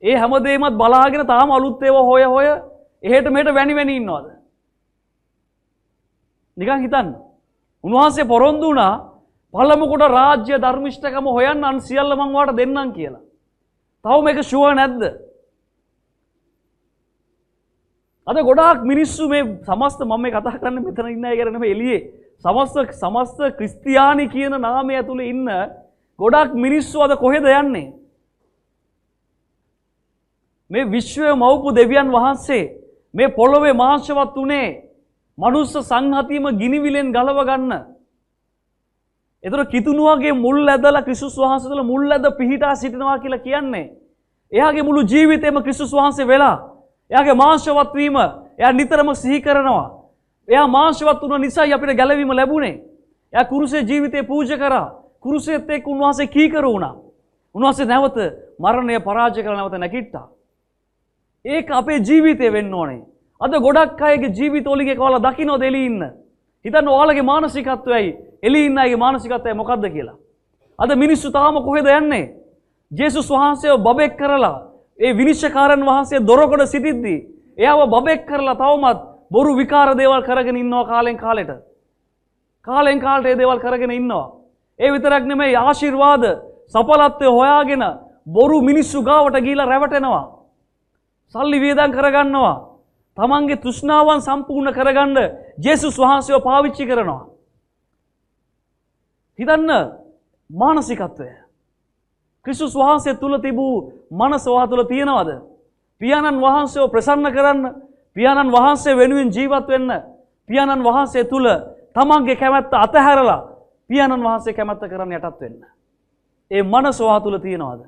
[SPEAKER 1] ඒ හැමදේමත් බලාගෙන තාම අලුත් ඒවා හොය එහෙට මෙහෙට වැනි ඉන්නවද? නිකන් හිතන්න. උන්වහන්සේ පොරොන්දු වුණා පළමු කොට රාජ්‍ය ධර්මිෂ්ඨකම හොයන්න අන් සියල්ල මං ඔයාලට දෙන්නම් කියලා. තව මේක ෂුවර් නැද්ද? අද ගොඩාක් මිනිස්සු මේ සමස්ත මම මේ කතා කරන්නේ මෙතන ඉන්න අය ගැන නෙමෙයි, එළියේ සමස්ත ක්‍රිස්තියානි කියන නාමය ඇතුලේ ඉන්න ගොඩාක් මිනිස්සු අද කොහෙද යන්නේ? මේ විශ්වය මවපු දෙවියන් වහන්සේ මේ පොළොවේ මාංශවත් උනේ මනුස්ස සංහතියම ගිනිවිලෙන් ගලව ගන්න. ඒතර කිතුණුවගේ මුල් ඇදලා ක්‍රිස්තුස් වහන්සේ තුළ මුල් ඇද පිහිටා සිටිනවා කියලා කියන්නේ එයාගේ මුළු ජීවිතේම ක්‍රිස්තුස් වහන්සේ වෙලා, එයාගේ මාංශවත් වීම එයා නිතරම සිහි කරනවා. එයා මාංශවත් වුණ නිසායි අපිට ගැලවීම ලැබුණේ. එයා කුරුසේ ජීවිතේ පූජා කරා. කුරුසෙත් එක්ක උන්වහන්සේ කීකරු වුණා. උන්වහන්සේ නැවත මරණය පරාජය කරලා නැවත නැගිට්ටා. ඒක අපේ ජීවිතේ වෙන්න ඕනේ. අද ගොඩක් අයගේ ජීවිතවලින් ඒක ඔයාලා දකින්නද එළි ඉන්න. හිතන්න ඔයාලගේ මානසිකත්වයයි එළි ඉන්න අයගේ මානසිකත්වයයි මොකද්ද කියලා. අද මිනිස්සු තාම කොහෙද යන්නේ? ජේසුස් වහන්සේව බබෙක් කරලා ඒ විනිශ්චයකාරන් වහන්සේ දොරකඩ සිටිද්දී එයාව බබෙක් කරලා තවමත් බොරු විකාර දේවල් කරගෙන ඉන්නවා කාලෙන් කාලෙට. කාලෙන් කාලට ඒ දේවල් කරගෙන ඉන්නවා. ඒ විතරක් නෙමෙයි ආශිර්වාද සඵලත්වය හොයාගෙන බොරු මිනිස්සු ගාවට ගිහිලා රැවටෙනවා. සල්ලි වියදම් කරගන්නවා. තමන්ගේ තෘෂ්ණාවන් සම්පූර්ණ කරගන්න ජේසුස් වහන්සේව පාවිච්චි කරනවා. හිතන්න මානසිකත්වය. ක්‍රිස්තුස් වහන්සේ තුල තිබූ මනස ඔයා තුල තියෙනවද? පියාණන් වහන්සේව ප්‍රසන්න කරන්න, පියාණන් වහන්සේ වෙනුවෙන් ජීවත් වෙන්න, පියාණන් වහන්සේ තුල තමන්ගේ කැමැත්ත අතහැරලා පියාණන් වහන්සේ කැමැත්ත කරන්න යටත් වෙන්න. ඒ මනස ඔයා තුල තියෙනවද?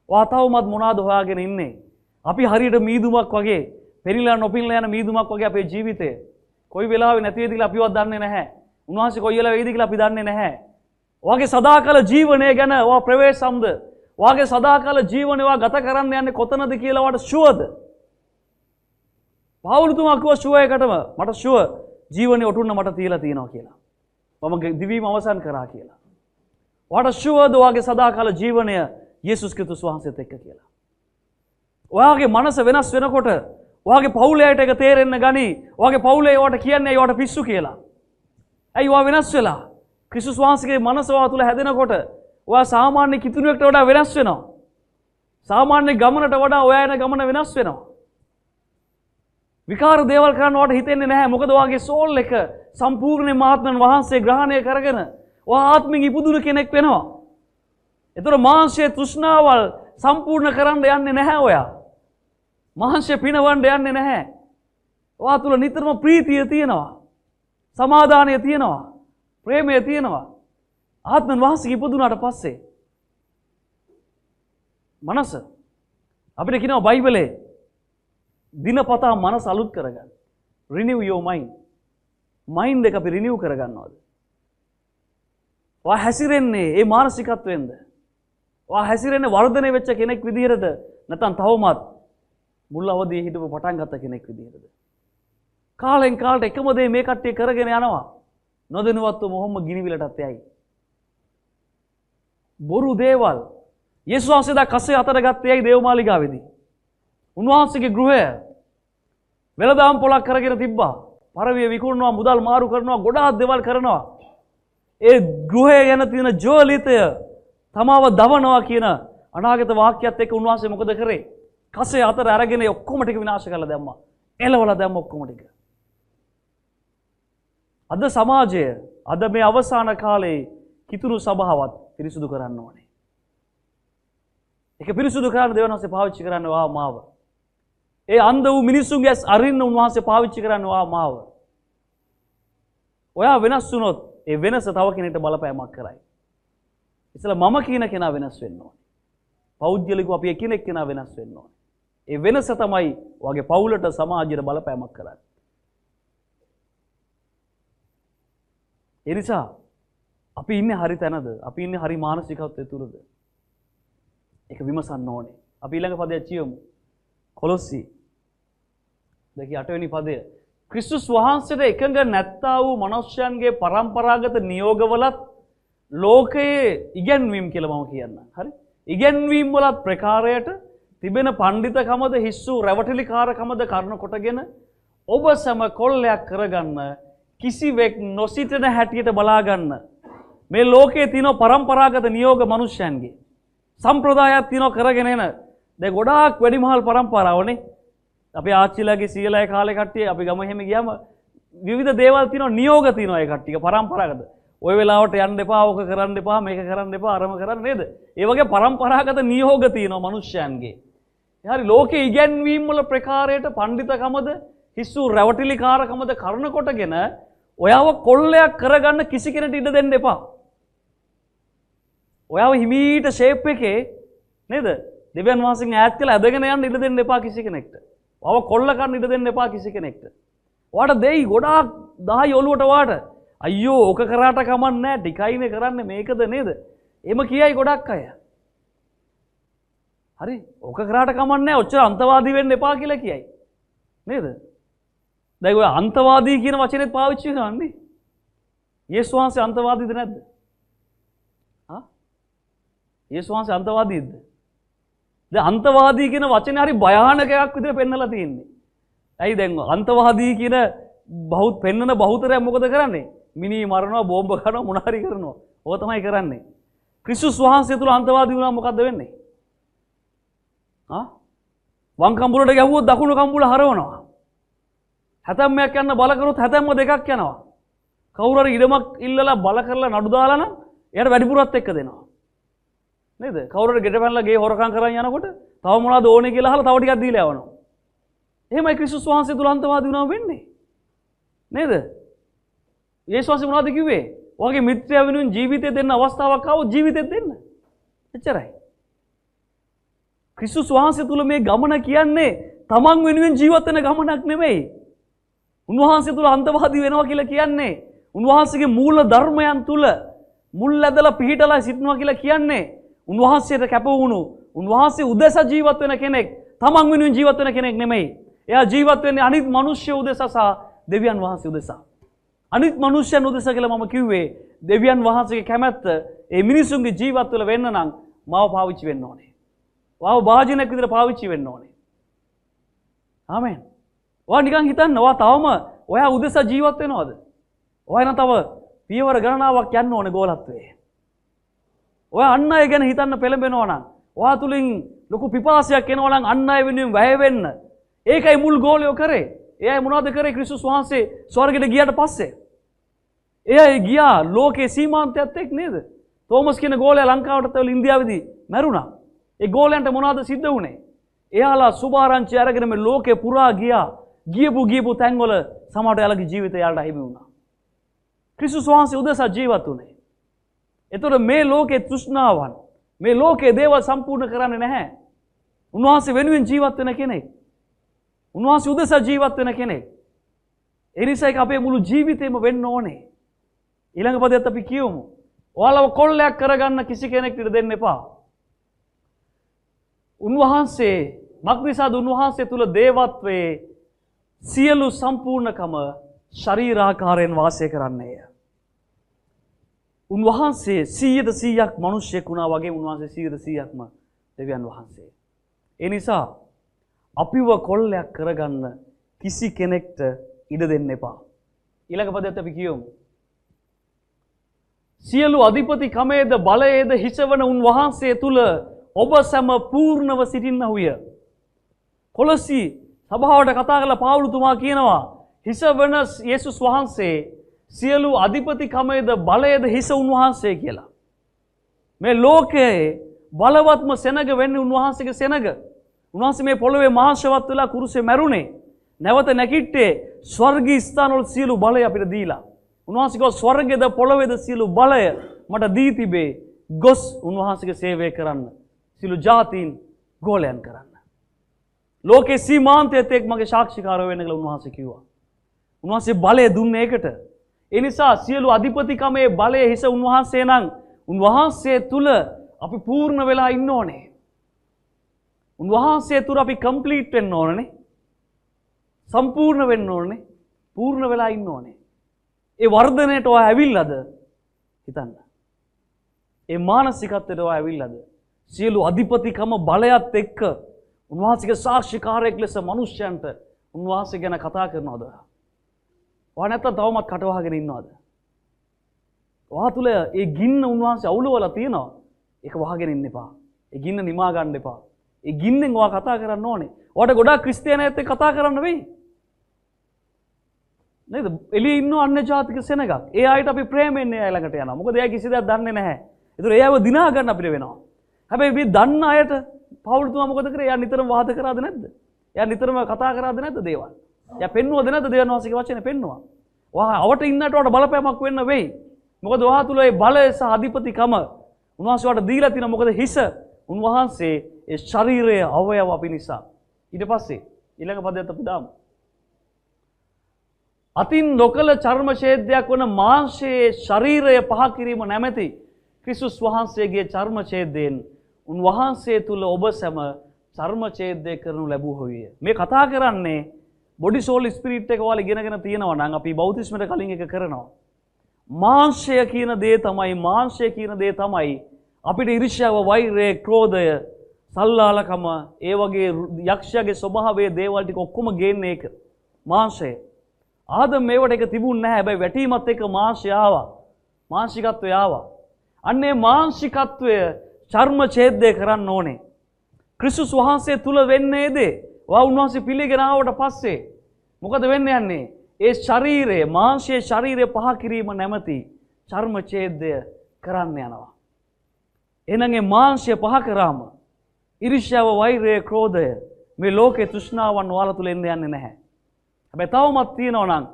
[SPEAKER 1] ඔයා තවමත් මොනවාද හොයාගෙන ඉන්නේ? අපි හරියට මීදුමක් වගේ, පෙරිලා නොපිනලා යන මීදුමක් වගේ අපේ ජීවිතය. කොයි වෙලාවෙ නැති වෙයිද කියලා අපිවත් දන්නේ නැහැ. උන්වහන්සේ කොයි වෙලාවෙ වෙයිද කියලා අපි දන්නේ නැහැ. ඔයාගේ සදාකාල ජීවනය ගැන ඔයා ප්‍රවේශම්ද? ඔයාගේ සදාකාල ජීවනය ඔයා ගත කරන්න යන්නේ කොතනද කියලා ඔයාට ෂුවර්ද? පාවුලුතුමා කිව්වා ෂුවර් එකටම මට ෂුවර් ජීවනයේ ඔටුන්න මට තියලා තියෙනවා කියලා. මම දිවීම අවසන් කරා කියලා. ඔයාට ෂුවර්ද ඔයාගේ සදාකාල ජීවනය යේසුස් ක්‍රිස්තුස් වහන්සේත් එක්ක කියලා? ඔයාගේ මනස වෙනස් වෙනකොට ඔයාගේ පවුලයට එක තේරෙන්න ගනි. ඔයාගේ පවුලේ ඔයාට කියන්නේ ඔයාට පිස්සු කියලා. ඇයි ඔයා වෙනස් වෙලා? ක්‍රිස්තුස් වහන්සේගේ මනස ඔයා තුල හැදෙනකොට ඔයා සාමාන්‍ය කිතුණුවෙක්ට වඩා වෙනස් වෙනවා. සාමාන්‍ය ගමනට වඩා ඔයා යන ගමන වෙනස් වෙනවා. විකාර දේවල් කරන්න ඔයාට හිතෙන්නේ නැහැ. මොකද ඔයාගේ සෝල් එක සම්පූර්ණයෙන්ම ආත්මයන් වහන්සේ ග්‍රහණය කරගෙන ඔයා ආත්මික ඉපදුණු කෙනෙක් වෙනවා. ඒතර මාංශයේ තෘෂ්ණාවල් සම්පූර්ණ කරන්න යන්නේ නැහැ ඔයා. මාංශය පිනවන්න යන්නේ නැහැ. ඔයා තුල නිතරම ප්‍රීතිය තියෙනවා. සමාදානය තියෙනවා. ප්‍රේමය තියෙනවා. ආත්මයන් වහන්සේ ඉපදුනාට පස්සේ මනස අපිට කියනවා බයිබලේ දිනපතා මනස අලුත් කරගන්න. renew your mind. mind එක අපි renew කරගන්නවද? ඔයා හැසිරෙන්නේ ඒ මානසිකත්වෙන්ද? ඔයා හැසිරෙන්නේ වර්ධනය වෙච්ච කෙනෙක් විදිහටද? නැත්නම් තවමත් මුල් අවදියේ හිටපු පටන් ගත්ත කෙනෙක් විදිහටද? කාලෙන් කාලට එකම දේ මේ කට්ටිය කරගෙන යනවා. නොදැනුවත්ව මොහොම ගිනිවිලටත් යයි. බොරු දේවල්. යේසුස් වහන්සේ දා කසේ අතට ගත්තේ ඇයි දේවමාලිගාවේදී? උන්වහන්සේගේ ගෘහය වෙළඳාම් පොලක් කරගෙන තිබ්බා. පරවිය විකුණනවා, මුදල් මාරු කරනවා, ගොඩාක් දේවල් කරනවා. ඒ ගෘහය ගැන තියෙන ජෝලිතය තමාව දවනවා කියන අනාගත වාක්‍යයත් එක්ක උන්වහන්සේ මොකද කරේ? කසේ අතට අරගෙන ඔක්කොම ටික විනාශ කරලා දැම්මා. එලවලා දැම්ම ඔක්කොම ටික. අද සමාජය අද මේ අවසාන කාලේ කිතුරු සභාවත් පිරිසුදු කරන්න ඕනේ. ඒක පිරිසුදු කරන්න දෙවියන් වහන්සේ පාවිච්චි කරන්නේ මාව. ඒ අන්ධ වූ මිනිසුන්ගේ ඇස් අරින්න උන්වහන්සේ පාවිච්චි කරන්නේ මාව. ඔයා වෙනස් වුණොත් ඒ වෙනස තව කෙනෙක්ට බලපෑමක් කරයි. ඉතලා මම කියන කෙනා වෙනස් වෙන්න ඕනේ. පෞද්ගලිකව අපි එකිනෙක කෙනා වෙනස් වෙන්න ඕනේ. ඒ වෙනස තමයි ඔයාගේ පවුලට සමාජයට බලපෑමක් කරන්නේ. ඒ නිසා අපි ඉන්නේ හරි තැනද? අපි ඉන්නේ හරි මානසිකත්වයේ තුලද? ඒක විමසන්න ඕනේ. අපි ඊළඟ පදයක් කියමු. කොලොස්සි 2:8 වෙනි පදය. ක්‍රිස්තුස් වහන්සේට එකඟ නැත්තා වූ මනුෂ්‍යයන්ගේ පරම්පරාගත නියෝගවලත් ලෝකයේ ඉගැන්වීම් කියලා මම කියන්න. හරි? ඉගැන්වීම් වලත් ප්‍රකාරයට තිබෙන පඬිතකමද හිස්සු රැවටිලිකාරකමද කරන කොටගෙන ඔබ සම කොල්ලයක් කරගන්න කිසිවෙක් නොසිතන හැටියට බලා ගන්න. මේ ලෝකයේ තියෙන පරම්පරාගත නියෝග මනුෂ්‍යයන්ගේ සම්ප්‍රදායක් තියෙනවා කරගෙන එන. දැන් ගොඩාක් වැඩිමහල් පරම්පරාවනේ. අපේ ආච්චිලාගේ සීයලාගේ කාලේ කට්ටිය අපි ගම එහෙම ගියාම විවිධ දේවල් තියෙනවා නියෝග තියෙනවා ඒ කට්ටිය පරම්පරාගත. ওই වෙලාවට යන්න එපා, ඕක කරන්න එපා, මේක කරන්න එපා, අරම කරන්න නේද? ඒ වගේ පරම්පරාගත නියෝග තියෙනවා මනුෂ්‍යයන්ගේ. හරි ලෝකේ ඉගැන්වීම් වල ප්‍රකාරයට පඬිතකමද හිස්සු රැවටිලිකාරකමද කරන කොටගෙන ඔයාව කොල්ලයක් කරගන්න කිසි කෙනෙකුට ඉඩ දෙන්න එපා. ඔයාව හිමීට ෂේප් එකේ නේද? දෙවියන් වහන්සේගෙන් ඈත් කළා ඇදගෙන යන්න ඉඩ දෙන්න එපා කිසි කෙනෙක්ට. ඔයාව කොල්ල කරන්න ඉඩ දෙන්න එපා කිසි කෙනෙක්ට. ඔයාට දෙයි ගොඩාක් 10 ඔලුවට වාට. අයියෝ ඕක කරාට කමක් නැහැ. ටිකයිනේ කරන්නේ මේකද නේද? එම කියයි ගොඩක් අය. හරි ඕක කරාට කමන්නේ ඔච්චර අන්තවාදී වෙන්න එපා කියලා කියයි. නේද? දැන් ඔය අන්තවාදී කියන වචනේත් පාවිච්චි කරන්නේ. යේසුස් වහන්සේ අන්තවාදීද නැද්ද? යේසුස් වහන්සේ අන්තවාදීද? දැන් අන්තවාදී කියන වචනේ හරි භයානක එකක් විදිහට පෙන්නලා තියෙන්නේ. ඇයි දැන් අන්තවාදී කියන පෙන්නන බහුතරය මොකද කරන්නේ? මිනි මරනවා, බෝම්බ ගන්නවා, මොන හරි කරනවා. ඕක තමයි කරන්නේ. ක්‍රිස්තුස් වහන්සේ තුල අන්තවාදී වුණා මොකද්ද වෙන්නේ? වම් කම්බුලට ගැහුවොත් දකුණු කම්බුල හරවනවා. හැතැම්මයක් යන්න බල කරොත් හැතැම්ම දෙකක් යනවා. කවුරු හරි ඉඩමක් ඉල්ලලා බල කරලා නඩු දාලා නම් එයාට වැඩිපුරත් එක්ක දෙනවා. නේද? කවුරු හරි ගෙට පැනලා ගේ හොරකම් කරන් යනකොට තව මොනවද ඕනේ කියලා අහලා තව ටිකක් දීලා යවනවා. එහෙමයි ක්‍රිස්තුස් වහන්සේ තුල අන්තවාදී වුණාම වෙන්නේ. නේද? යේසුස් වහන්සේ මොනවද කිව්වේ? ඔයාගේ මිත්‍රයා වෙනුවෙන් ජීවිතය දෙන්න අවස්ථාවක් ආවොත් ජීවිතෙත් දෙන්න. එච්චරයි. ක්‍රිස්තුස් වහන්සේ තුල මේ ගමන කියන්නේ තමන් වෙනුවෙන් ජීවත් වෙන ගමනක් නෙමෙයි. උන්වහන්සේ තුල අන්තවාදී වෙනවා කියලා කියන්නේ උන්වහන්සේගේ මූල ධර්මයන් තුල මුල් ඇදලා පිහිටලා සිටිනවා කියලා කියන්නේ උන්වහන්සේට කැප වුණු උන්වහන්සේ උදෙසා ජීවත් වෙන කෙනෙක් තමන් වෙනුවෙන් ජීවත් වෙන කෙනෙක් නෙමෙයි. එයා ජීවත් වෙන්නේ අනිත් මිනිස්සු උදෙසා සහ දෙවියන් වහන්සේ උදෙසා. අනිත් මිනිස්සුන් උදෙසා කියලා මම කිව්වේ දෙවියන් වහන්සේගේ කැමැත්ත ඒ මිනිසුන්ගේ ජීවත් වල වෙන්න නම් මාව පාවිච්චි වෙන්න ඕනේ. මාව වාජනයක් විදිහට පාවිච්චි වෙන්න ඕනේ. ආමෙන්. ඔයා නිකන් හිතන්න ඔයා තවම ඔයා උදෙසා ජීවත් වෙනවද? ඔයා නම් තව පියවර ගණනාවක් යන්න ඕනේ ගෝලත්වයේ. ඔයා අන් අය ගැන හිතන්න පෙළඹෙනවා නම් ඔයා තුලින් ලොකු පිපාසයක් එනවා නම් අන් අය වෙනුවෙන් වැය වෙන්න. ඒකයි මුල් ගෝලයෝ කරේ. එයයි මොනවද කරේ ක්‍රිස්තුස් වහන්සේ ස්වර්ගයට ගියාට පස්සේ? එයයි ගියා ලෝකේ සීමාන්තයත් එක්ක නේද? තෝමස් කියන ගෝලයා ලංකාවට තවල ඉන්දියාවේදී මැරුණා. ඒ ගෝලයන්ට මොනවද සිද්ධ වුනේ? එයාලා සුභාරංචි අරගෙන මේ ලෝකේ පුරා ගියා. ගියපු තැන්වල සමහරට එයාලගේ ජීවිතය යාලට හිමි වුණා. ක්‍රිස්තුස් වහන්සේ උදෙසා ජීවත් වුණේ. එතකොට මේ ලෝකේ තෘෂ්ණාවන් මේ ලෝකේ දේවල් සම්පූර්ණ කරන්නේ නැහැ. උන්වහන්සේ වෙනුවෙන් ජීවත් වෙන කෙනෙක්. උන්වහන්සේ උදෙසා ජීවත් වෙන කෙනෙක්. ඒ නිසා ඒක අපේ මුළු ජීවිතේම වෙන්න ඕනේ. ඊළඟ පදයට අපි කියමු. ඔයාලව කොල්ලයක් කරගන්න කිසි කෙනෙක්ට ඉඩ දෙන්න එපා. උන්වහන්සේ මක්නිසාද උන්වහන්සේ තුල දේවත්වයේ සියලු සම්පූර්ණකම ශරීරාකාරයෙන් වාසය කරන්නේය. උන්වහන්සේ 100% මිනිසෙක් වුණා වගේ උන්වහන්සේ 100%ක්ම දෙවියන් වහන්සේ. ඒ නිසා අපිව කොල්ලයක් කරගන්න කිසි කෙනෙක්ට ඉඩ දෙන්න එපා. ඊළඟ පදයට අපි කියමු. සියලු අධිපති කමේද බලයේද හිසවන උන්වහන්සේ තුල ඔබ සැම පූර්ණව සිටින්නහුය. කොලොසි සභාවට කතා කරලා පාවුලුතුමා කියනවා හිසවන යේසුස් වහන්සේ සියලු අධිපති කමේද බලයේද හිස උන්වහන්සේ කියලා. මේ ලෝකයේ බලවත්ම සෙනග වෙන්නේ උන්වහන්සේගේ සෙනග. උන්වහන්සේ මේ පොළොවේ මහාශවත් වෙලා කුරුසේ මැරුණේ. නැවත නැගිට්ටේ ස්වර්ගීය ස්ථානවල සියලු බලය අපිට දීලා. උන්වහන්සේ කිව්වා ස්වර්ගයේද පොළොවේද සියලු බලය මට දී තිබේ. ගොස් උන්වහන්සේගේ සේවය කරන්න. සියලු ජාතීන් ගෝලයන් කරන්න. ලෝකේ සීමාන්තයේත් එක් මගේ සාක්ෂිකාරය වෙන්න කියලා උන්වහන්සේ කිව්වා. උන්වහන්සේ බලය දුන්නේ ඒකට. ඒ නිසා සියලු අධිපතිකමේ බලය හිස උන්වහන්සේ නම් උන්වහන්සේ තුල අපි පූර්ණ වෙලා ඉන්න ඕනේ. උන්වහන්සේ තුල අපි කම්ප්ලීට් වෙන්න ඕනේ. සම්පූර්ණ වෙන්න ඕනේ. පූර්ණ වෙලා ඉන්න ඕනේ. ඒ වර්ධනයට ඔය ඇවිල්ලාද? හිතන්න. ඒ මානසිකත්වයට ඔය ඇවිල්ලාද? සියලු අධිපතිකම බලයත් එක්ක උන්වහන්සේගේ සාක්ෂිකාරයෙක් ලෙස මිනිස්යන්ට උන්වහන්සේ ගැන කතා කරනවද? ඔයා නැත්තම් තවමත් කටවහගෙන ඉන්නවද? ඔයා තුල ඒ ගින්න උන්වහන්සේ අවුලවලා තියෙනවා. ඒක වහගෙන ඉන්න එපා. ඒ ගින්න නිමා ගන්න එපා. ඒ ගින්නෙන් ඔයා කතා කරන්න ඕනේ. ඔයාට ගොඩාක් ක්‍රිස්තියානියත් එක්ක කතා කරන්න වෙයි. නේද? එළියේ ඉන්න අන්‍ය ජාතික සෙනගක්. ඒ අයට අපි ප්‍රේමෙන් ඒ අය ළඟට යනවා. මොකද එයා කිසි දෙයක් දන්නේ නැහැ. ඒතර එයාව දිනා ගන්න අපිට වෙනවා. හැබැයි මේ දන්න අයට පවුල්තුමා මොකද කරේ? එයා නිතරම වාද කරාද නැද්ද? එයා නිතරම කතා කරාද නැද්ද දේවල්? එයා පෙන්නුවද නැද්ද දෙවියන් වහන්සේගේ වචනේ පෙන්නුවා? ඔයා අවට ඉන්නට වඩා බලපෑමක් වෙන්න වෙයි. මොකද ඔයා තුල ඒ බලය සහ අධිපතිකම උන්වහන්සේ වට දීලා තියෙනවා. මොකද හිස උන්වහන්සේ ඒ ශරීරයේ අවයව අපි නිසා. ඊට පස්සේ ඊළඟ පදයට අපි දාමු. අතින් නොකල චර්ම ඡේදයක් වන මාංශයේ ශරීරය පහ කිරීම නැමැති ක්‍රිස්තුස් වහන්සේගේ චර්ම ඡේදයෙන් උන්වහන්සේ තුල ඔබ සැම චර්ම ඡේදය කරනු ලැබුවෝය. මේ කතා කරන්නේ බොඩි සෝල් ස්පිරිට් එක වල ඉගෙනගෙන තියෙනවා නම් අපි බෞතිස්මයට කලින් එක කරනවා. මාංශය කියන දේ තමයි අපිට ඊර්ෂ්‍යාව, වෛරය, ක්‍රෝධය, සල්ලාලකම, ඒ වගේ යක්ෂයාගේ ස්වභාවයේ දේවල් ටික ඔක්කොම ගේන්නේ ඒක. මාංශය. ආදම් මේවට එක තිබුණ නැහැ. හැබැයි වැටීමත් එක්ක මාංශය ආවා. මාංශිකත්වය ආවා. අන්නේ මාංශිකත්වය චර්ම ඡේදය කරන්න ඕනේ. ක්‍රිස්තුස් වහන්සේ තුල වෙන්නේ දේ. උන්වහන්සේ පිළිගෙන ආවට පස්සේ මොකද වෙන්නේ යන්නේ? ඒ ශරීරයේ මාංශයේ ශරීරය පහ කිරීම නැමැති චර්ම ඡේදය කරන්න යනවා. එහෙනම් මේ මාංශය පහ කරාම ඊර්ෂ්‍යාව, වෛරය, ක්‍රෝධය, මේ ලෝකේ තෘෂ්ණාවන් ඔයාලා තුල එන්න යන්නේ නැහැ. හැබැයි තවමත් තියෙනවා නම්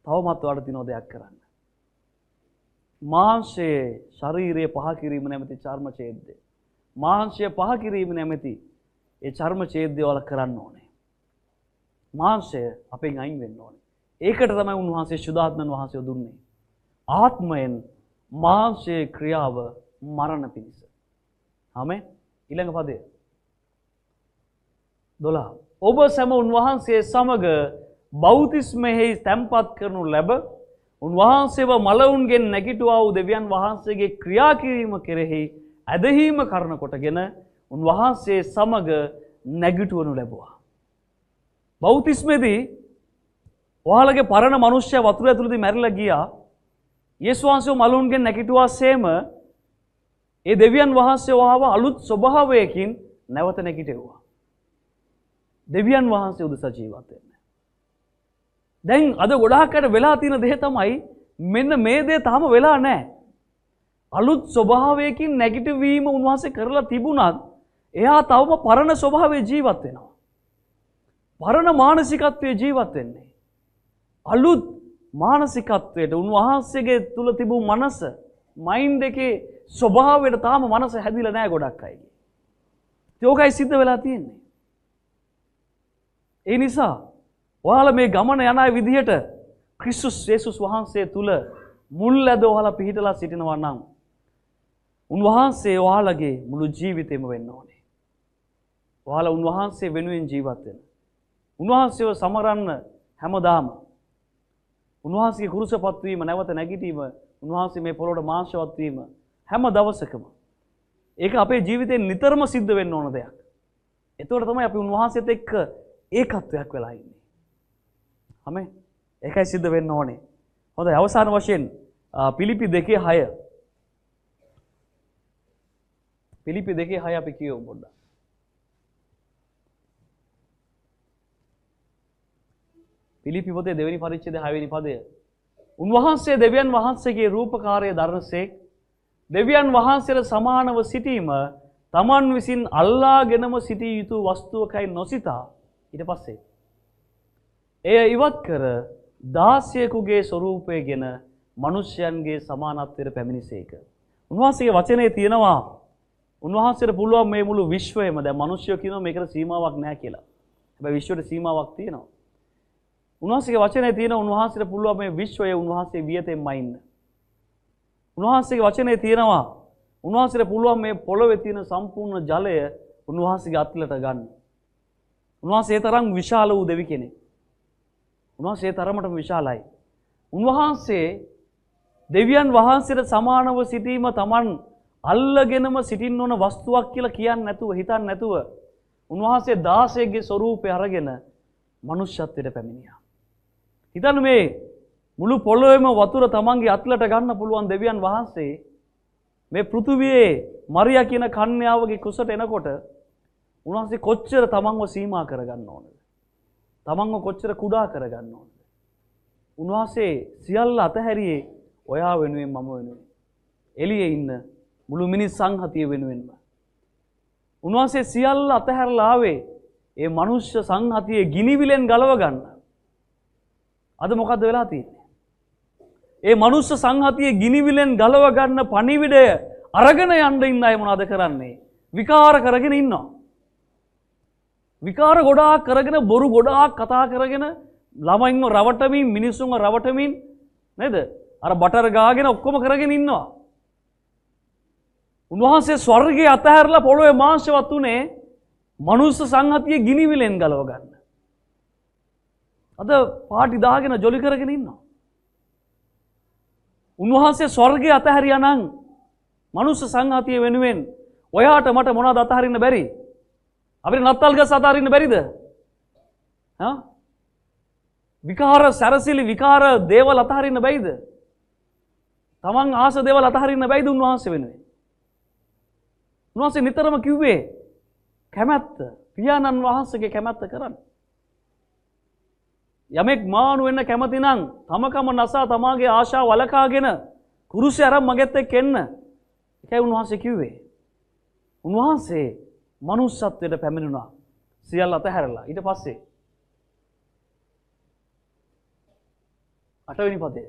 [SPEAKER 1] තවමත් ඔයාලට තියෙන දෙයක් කරන්න. මාංශයේ ශරීරය පහ කිරීම නැමැති චර්ම ඡේදය. මාංශය පහ කිරීම නැමැති ඒ චර්ම ඡේදය ඔයාලා කරන්න ඕනේ. මාංශය අපෙන් අයින් වෙන්න ඕනේ. ඒකට තමයි උන්වහන්සේ සුදාත්මන් වහන්සේ දුන්නේ. ආත්මයෙන් මාංශයේ ක්‍රියාව මරණ පිණිස. ආමෙන්. ඊළඟ පදය 12. ඔබ සැම උන්වහන්සේ සමග බෞතිස්මයෙහි තැන්පත් කරනු ලැබ උන්වහන්සේව මලවුන්ගෙන් නැගිටුවා වූ දෙවියන් වහන්සේගේ ක්‍රියා කිරීම කෙරෙහි ඇදහිීම කරන කොටගෙන උන්වහන්සේ සමග නැගිටවනු ලැබුවා. බෞතිස්මේදී ඔයාලගේ පරණ මනුෂ්‍යයා වතුර ඇතුළතදී මැරිලා ගියා. යේසුස් වහන්සේ මලවුන්ගෙන් නැගිටුවාseම ඒ දෙවියන් වහන්සේ වහව අලුත් ස්වභාවයකින් නැවත නැගිටෙව්වා. දෙවියන් වහන්සේ උදෙසා ජීවත් වෙන්න. දැන් අද ගොඩාක් අය වෙලා තියෙන දේ තමයි මෙන්න මේ දේ තාම වෙලා නැහැ. අලුත් ස්වභාවයකින් නැගිටවීම උන්වහන්සේ කරලා තිබුණත් එයා තවම පරණ ස්වභාවයේ ජීවත් වෙනවා. පරණ මානසිකත්වයේ ජීවත් වෙන්නේ. අලුත් මානසිකත්වයට උන්වහන්සේගේ තුල තිබූ මනස, මයින්ඩ් එකේ ස්වභාවයට තාම මනස හැදිලා නැහැ ගොඩක් අයගේ. ඒකයි සිද්ධ වෙලා තියෙන්නේ. ඒ නිසා ඔයාලා මේ ගමන යන අය විදිහට ක්‍රිස්තුස් යේසුස් වහන්සේ තුල මුල් ඇද ඔයාලා පිහිටලා සිටිනවා නම් උන්වහන්සේ ඔයාලගේ මුළු ජීවිතේම වෙන්න ඕනේ. ඔයාලා උන්වහන්සේ වෙනුවෙන් ජීවත් වෙන්න. උන්වහන්සේව සමරන්න හැමදාම උන්වහන්සේගේ කුරුසපත් වීම, නැවත නැගිටීම, උන්වහන්සේ මේ පොළොවට මාංශවත් වීම හැම දවසකම ඒක අපේ ජීවිතේ නිතරම සිද්ධ වෙන්න ඕන දෙයක්. එතකොට තමයි අපි උන්වහන්සේත් එක්ක ඒකත්වයක් වෙලා ඉන්නේ. ආමෙන්. ඒකයි සිද්ධ වෙන්න ඕනේ. හොඳයි, අවසාන වශයෙන් පිලිපි 2:6. පිලිපි 2:6 අපි කියමු පොඩ්ඩක්. පිලිපි පොතේ 2 වෙනි පරිච්ඡේදයේ 6 වෙනි පදය. උන්වහන්සේ දෙවියන් වහන්සේගේ රූපකාරය දරනසේක් දෙවියන් වහන්සේට සමානව සිටීම තමන් විසින් අල්ලාගෙනම සිටිය යුතු වස්තුවකයි නොසිතා ඊට පස්සේ එය ඉවත් කර දාසයෙකුගේ ස්වරූපයගෙන මිනිසයන්ගේ සමානත්වයට පැමිණිසේක. උන්වහන්සේගේ වචනේ තියෙනවා උන්වහන්සේට පුළුවන් මේ මුළු විශ්වයම, දැන් මිනිස්සුયો කියනවා මේකට සීමාවක් නැහැ කියලා. හැබැයි විශ්වයට සීමාවක් තියෙනවා. උන්වහන්සේගේ වචනේ තියෙනවා උන්වහන්සේට පුළුවන් මේ විශ්වය උන්වහන්සේ වියතෙන්ම ඉන්න. උන්වහන්සේගේ වචනේ තියෙනවා උන්වහන්සේට පුළුවන් මේ පොළොවේ තියෙන සම්පූර්ණ ජලය උන්වහන්සේගේ අත්ලට ගන්න. උන්වහන්සේ ඒ තරම් විශාල වූ දෙවි කෙනෙක්. උන්වහන්සේ තරමටම විශාලයි. උන්වහන්සේ දෙවියන් වහන්සේට සමානව සිටීම Taman අල්ලගෙනම සිටින්න ඕන වස්තුවක් කියලා කියන්නේ නැතුව, හිතන්නේ නැතුව උන්වහන්සේ 16ගේ ස්වරූපය අරගෙන මනුෂ්‍යත්වයට පැමිණියා. හිතන්න මේ මුළු පොළොවේම වතුර Tamanගේ අත්ලට ගන්න පුළුවන් දෙවියන් වහන්සේ මේ පෘථුවියේ මරියා කියන කන්‍යාවගේ කුසට එනකොට උන්වහන්සේ කොච්චර Tamanව සීමා කරගන්න ඕනද? තමන්ව කොච්චර කුඩා කරගන්න ඕනද? උන්වහන්සේ සියල්ල අතහැරියේ ඔයා වෙනුවෙන්, මම වෙනුවෙන්. එළියේ ඉන්න මුළු මිනිස් සංහතිය වෙනුවෙන්ම. උන්වහන්සේ සියල්ල අතහැරලා ආවේ ඒ මනුෂ්‍ය සංහතියේ ගිනිවිලෙන් ගලව ගන්න. අද මොකද්ද වෙලා තියෙන්නේ? ඒ මනුෂ්‍ය සංහතියේ ගිනිවිලෙන් ගලව ගන්න පණිවිඩය අරගෙන යන්න ඉන්න අය මොනවද කරන්නේ? විකාර කරගෙන ඉන්නවා. විකාර ගොඩාක් කරගෙන, බොරු ගොඩාක් කතා කරගෙන, ළමයින්ව රවටමින්, මිනිස්සුන්ව රවටමින් නේද? අර බටර් ගාගෙන ඔක්කොම කරගෙන ඉන්නවා. උන්වහන්සේ ස්වර්ගයේ අතහැරලා පොළොවේ මාංශවත් උනේ මනුස්ස සංහතියේ ගිනිවිලෙන් ගලව ගන්න. අද පාටි දාගෙන ජොලි කරගෙන ඉන්නවා. උන්වහන්සේ ස්වර්ගයේ අතහැරියා නම් මනුස්ස සංහතිය වෙනුවෙන් ඔයාට මට මොනවද අතහරින්න බැරි? අපිට නත්තල් ගස් අතහරින්න බැරිද? විකාර සැරසිලි විකාර දේවල් අතහරින්න බැයිද? තමන් ආස දේවල් අතහරින්න බැයිද උන්වහන්සේ වෙනුවෙන්? උන්වහන්සේ නිතරම කිව්වේ කැමැත්ත, පියාණන් වහන්සේගේ කැමැත්ත කරන්න. යමෙක් මානු වෙන්න කැමති නම් තමකම නසා තමාගේ ආශාව වළකාගෙන කුරුසය අරන් මගෙත් එක්ක එන්න. ඒකයි උන්වහන්සේ කිව්වේ. උන්වහන්සේ මනුස්සත්වයට පැමිණුණා. සියල්ල අතහැරලා. ඊට පස්සේ 8 වෙනි පදය.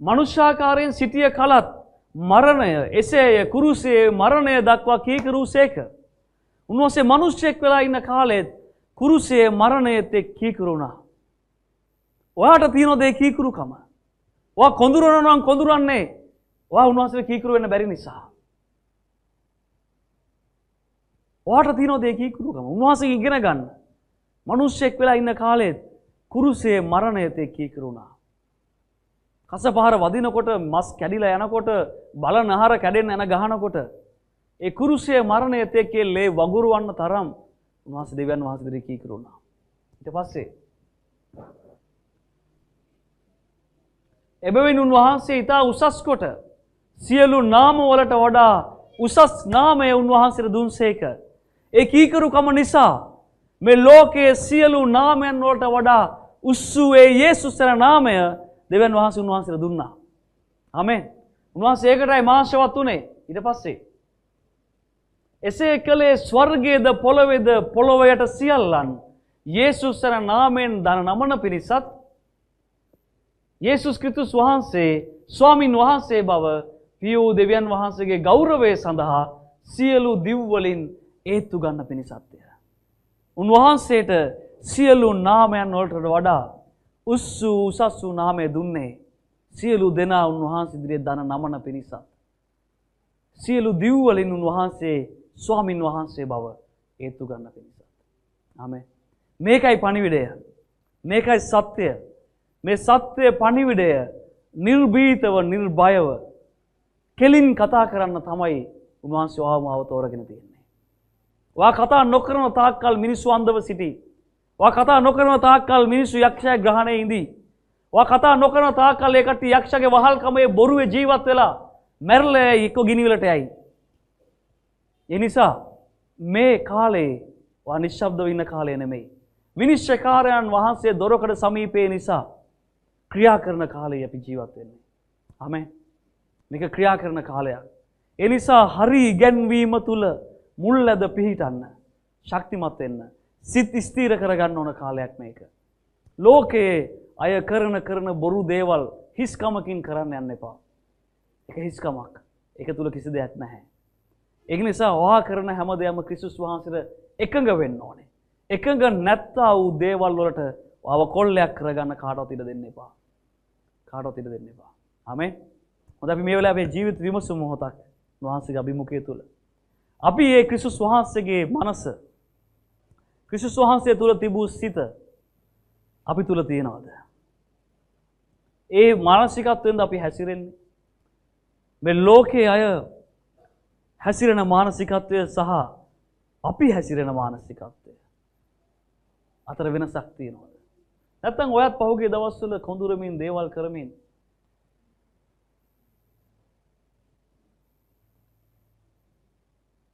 [SPEAKER 1] මනුෂ්‍යාකාරයෙන් සිටිය කලත් මරණය එසේය කුරුසේ මරණය දක්වා කීකරුසේක. උන්වහන්සේ මිනිස්සෙක් වෙලා ඉන්න කාලෙත් කුරුසේ මරණයත් එක්ක කීකරුණා. ඔයාට තියෙන දේ කීකරුකම. ඔයා කොඳුරනවා නම් කොඳුරන්නේ ඔයා උන්වහන්සේට කීකරු වෙන්න බැරි නිසා. ඔයාට තියෙන දේ කීකරුකම. උන්වහන්සේ ඉගෙන ගන්න. මිනිස්සෙක් වෙලා ඉන්න කාලෙත් කුරුසේ මරණයත් එක්ක කීකරුණා. කසපහර වදිනකොට මස් කැඩිලා යනකොට බල නහර කැඩෙන්න යන ගහනකොට ඒ කුරුසේ මරණයත් එක්ක ලේ වගුරුවන්න තරම් උන්වහන්සේ දෙවියන් වහන්සේ දෙවි කීකරුණා. ඊට පස්සේ එබැවින් උන්වහන්සේ ඊට උසස් කොට සියලු නාම වලට වඩා උසස් නාමය උන්වහන්සේට දුන්සේක. ඒ කීකරුකම නිසා මේ ලෝකයේ සියලු නාමයන් වලට වඩා උස්සුවේ යේසුස් යන නාමය දෙවියන් වහන්සේ උන්වහන්සේට දුන්නා. ආමෙන්. උන්වහන්සේ ඒකටයි මාංශවත් උනේ. ඊට පස්සේ එසේ කළේ ස්වර්ගයේද පොළොවේද පොළොවයට සියල්ලන් යේසුස් යන නාමයෙන් දන නමන පිණිසත් යේසුස් ක්‍රිස්තුස් වහන්සේ ස්වාමින් වහන්සේ බව පියෝ දෙවියන් වහන්සේගේ ගෞරවය සඳහා සියලු දිව් වලින් ඒත්තු ගන්න පිණිසත්ය. උන්වහන්සේට සියලු නාමයන් වලට වඩා උස්සු උසස්සු නාමය දුන්නේ සියලු දෙනා උන්වහන්සේ ඉදිරියේ දන නමන පිණිසත්. සියලු දිව් වලින් උන්වහන්සේ ස්වාමින් වහන්සේ බව ඒත්තු ගන්න පිණිසත්. ආමෙන්. මේකයි පණිවිඩය. මේකයි සත්‍යය. මේ සත්‍ය පණිවිඩය නිර්භීතව නිර්භයව කෙලින් කතා කරන්න තමයි උන්වහන්සේ ආවමාව තෝරගෙන තියෙන්නේ. වා කතා නොකරන තාක්කල් මිනිස්සු අන්ධව සිටි. වා කතා නොකරන තාක්කල් මිනිස්සු යක්ෂය ග්‍රහණයේ ඉඳී. වා කතා නොකරන තාක්කල් ඒ කට්ටිය යක්ෂගේ වහල්කමේ බොරුවේ ජීවත් වෙලා මැරලා එක්ක ගිනිවලට යයි. ඒ නිසා මේ කාලේ වා නිශ්ශබ්දව ඉන්න කාලය නෙමෙයි. විනිශ්චයකාරයන් වහන්සේ දොරකඩ සමීපේ නිසා ක්‍රියා කරන කාලේ අපි ජීවත් වෙන්නේ. ආමෙන්. මේක ක්‍රියා කරන කාලයක්. ඒ නිසා හරි ඉගැන්වීම තුල මුල් ඇද පිහිටන්න, ශක්තිමත් වෙන්න, සිත ස්ථීර කරගන්න ඕන කාලයක් මේක. ලෝකයේ අය කරන බොරු දේවල් හිස්කමකින් කරන්න යන්න එපා. ඒක හිස්කමක්. ඒක තුල කිසි දෙයක් නැහැ. ඒක නිසා ඔයා කරන හැම දෙයක්ම ක්‍රිස්තුස් වහන්සේට එකඟ වෙන්න ඕනේ. එකඟ නැත්තා වූ දේවල් වලට ඔයාව කොල්ලයක් කරගන්න කාටවත් ඉඩ දෙන්න එපා. කාටවත් ඉඩ දෙන්න එපා. ආමෙන්. හොඳ අපි මේ වෙලාවේ අපේ ජීවිත විමසමු මොහොතක් වහන්සේගේ අභිමුඛය තුල. අපි මේ ක්‍රිස්තුස් වහන්සේගේ මනස ක්‍රිස්තුස් වහන්සේ තුල තිබූ සිත අපි තුල තියෙනවද? ඒ මානසිකත්වයෙන්ද අපි හැසිරෙන්නේ? මේ ලෝකයේ අය හැසිරෙන මානසිකත්වය සහ අපි හැසිරෙන මානසිකත්වය අතර වෙනසක් තියෙනවද? නැත්නම් ඔයත් පහුගිය දවස්වල කොඳුරමින් දේවල් කරමින්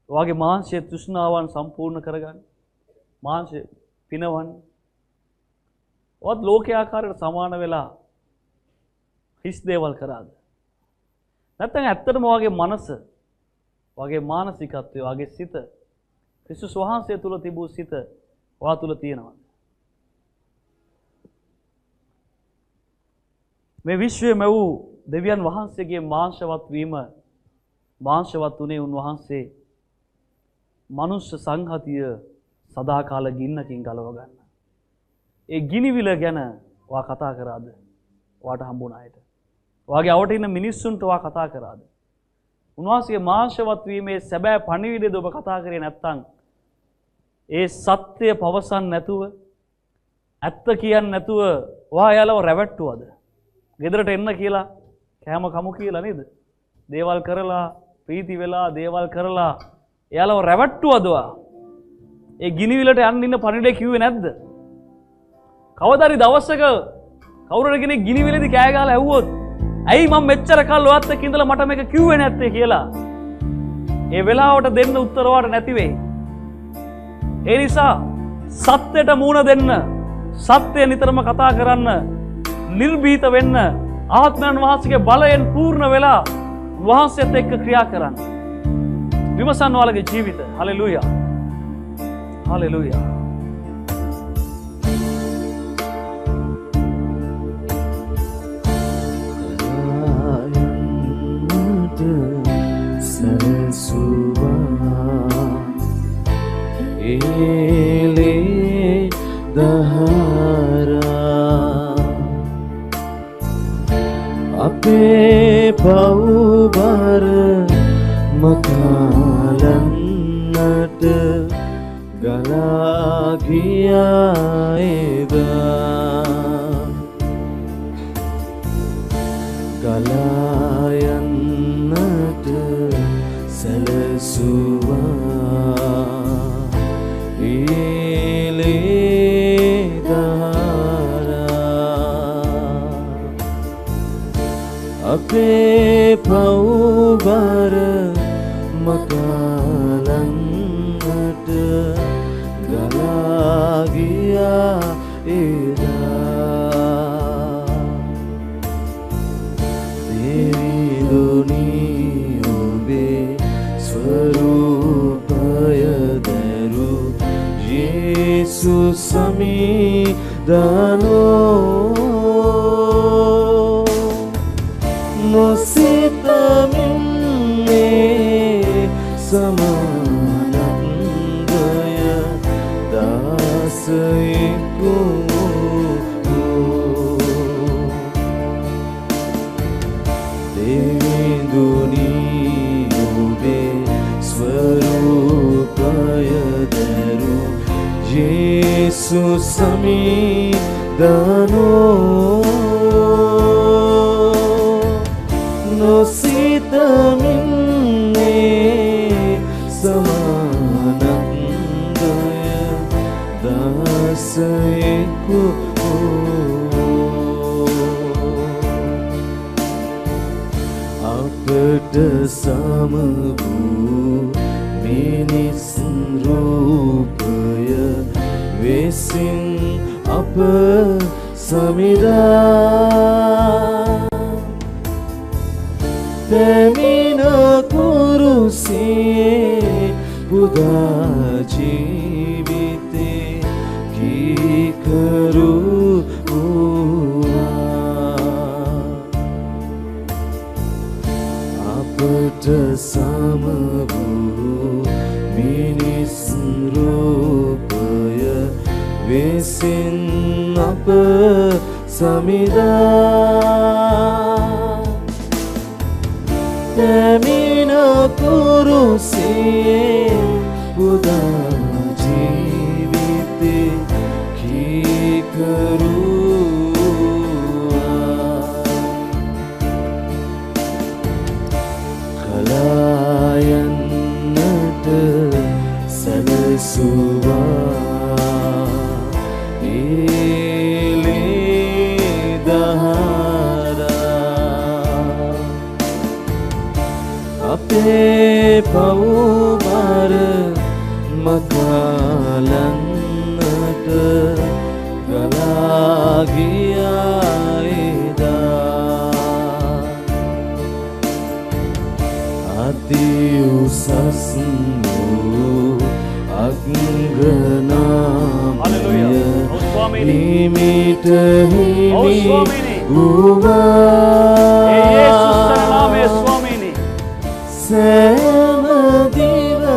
[SPEAKER 1] ඔයාගේ මාංශයේ තෘෂ්ණාවන් සම්පූර්ණ කරගන්න, මාංශය පිනවන්න. ඔයත් ලෝකයේ ආකාරයට සමාන වෙලා හිස් දේවල් කරාද? නැත්නම් ඇත්තටම ඔයාගේ මනස, ඔයාගේ මානසිකත්වය, ඔයාගේ සිත ක්‍රිස්තුස් වහන්සේ තුල තිබූ සිත ඔයා තුල තියෙනවද? මේ විශ්වයේම වූ දෙවියන් වහන්සේගේ මාංශවත් වීම මාංශවත් උනේ උන්වහන්සේ මනුෂ්‍ය සංහතිය සදාකාල ගින්නකින් ගලව ගන්න. ඒ ගිනිවිල ගැන ඔයා කතා කරාද? ඔයාට හම්බුණ අයට. ඔයාගේ අවට ඉන්න මිනිස්සුන්ට ඔයා කතා කරාද? උන්වහන්සේගේ මාංශවත් වීමේ සැබෑ පණිවිඩයද ඔබ කතා කරේ නැත්නම් ඒ සත්‍ය පවසන් නැතුව ඇත්ත කියන්නේ නැතුව ඔයා යාලව රැවට්ටුවද? ගෙදරට එන්න කියලා කෑම කමු කියලා නේද? දේවල් කරලා ප්‍රීති වෙලා දේවල් කරලා එයාලව රැවට්ටුවද ඔයා? ඒ ගිනිවිලට යන්න ඉන්න පණිවිඩය කිව්වේ නැද්ද? කවදාරි දවසක කවුරුහරි කෙනෙක් ගිනිවිලේදී කෑ ගහලා ඇහුවොත් ඇයි මම මෙච්චර කල් ඔයත් එක්ක ඉඳලා මට මේක කිව්වේ නැත්තේ කියලා ඒ වෙලාවට දෙන්න උත්තර වාට නැති වෙයි. ඒ නිසා සත්‍යයට මූණ දෙන්න, සත්‍ය නිතරම කතා කරන්න, නිර්භීත වෙන්න, ආත්මයන් වහන්සේගේ බලයෙන් පූර්ණ වෙලා වහන්සේත් එක්ක ක්‍රියා කරන්න. විමසන්න ඔයාලගේ ජීවිත. Hallelujah. Hallelujah.
[SPEAKER 2] Ele dahara ape paubar makalannata galagiya eda galayannata salasuwa ape paubar makalannata galagiya eda devi duni obe swarupaya daru Jesus samidano Nositaminne samanandaya dasayiku Devi duni obe swarupaya daru Jesus samidano Nositaminne samanandaya dasayiku apata samabu minis rupaya vesin apa samida Temina kurusiye buddha jivite ki karu apata samabu minis rupaya vesin apa samida Temina kurusiye buddha jivite ki karu kalayannata salasuwa ele dahara ape paubar makalannata galagiya eda ati usasnu agranam
[SPEAKER 1] Hallelujah.
[SPEAKER 2] nimita himi
[SPEAKER 1] uva Yesus sarname Swamini
[SPEAKER 2] Samadiva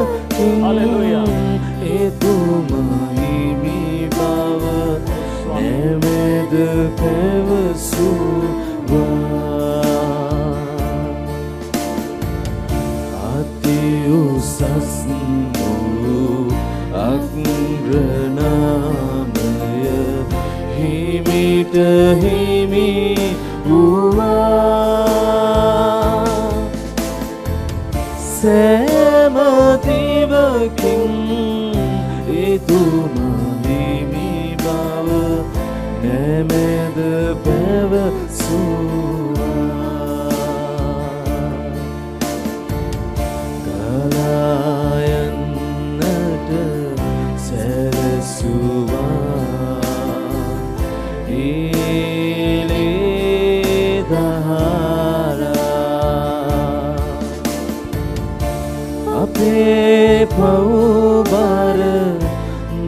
[SPEAKER 1] Hallelujah.
[SPEAKER 2] Etumahimi bava Nemed pevasuva වූ අග්‍රනාමය හිමිට හිමි වූවා සෑම දිවකින් එතුමා හිමි බව නැමෙද පැවසුවා ගලායන්නට සැරසුවා ඊලේ දහරා අපේ පව්බර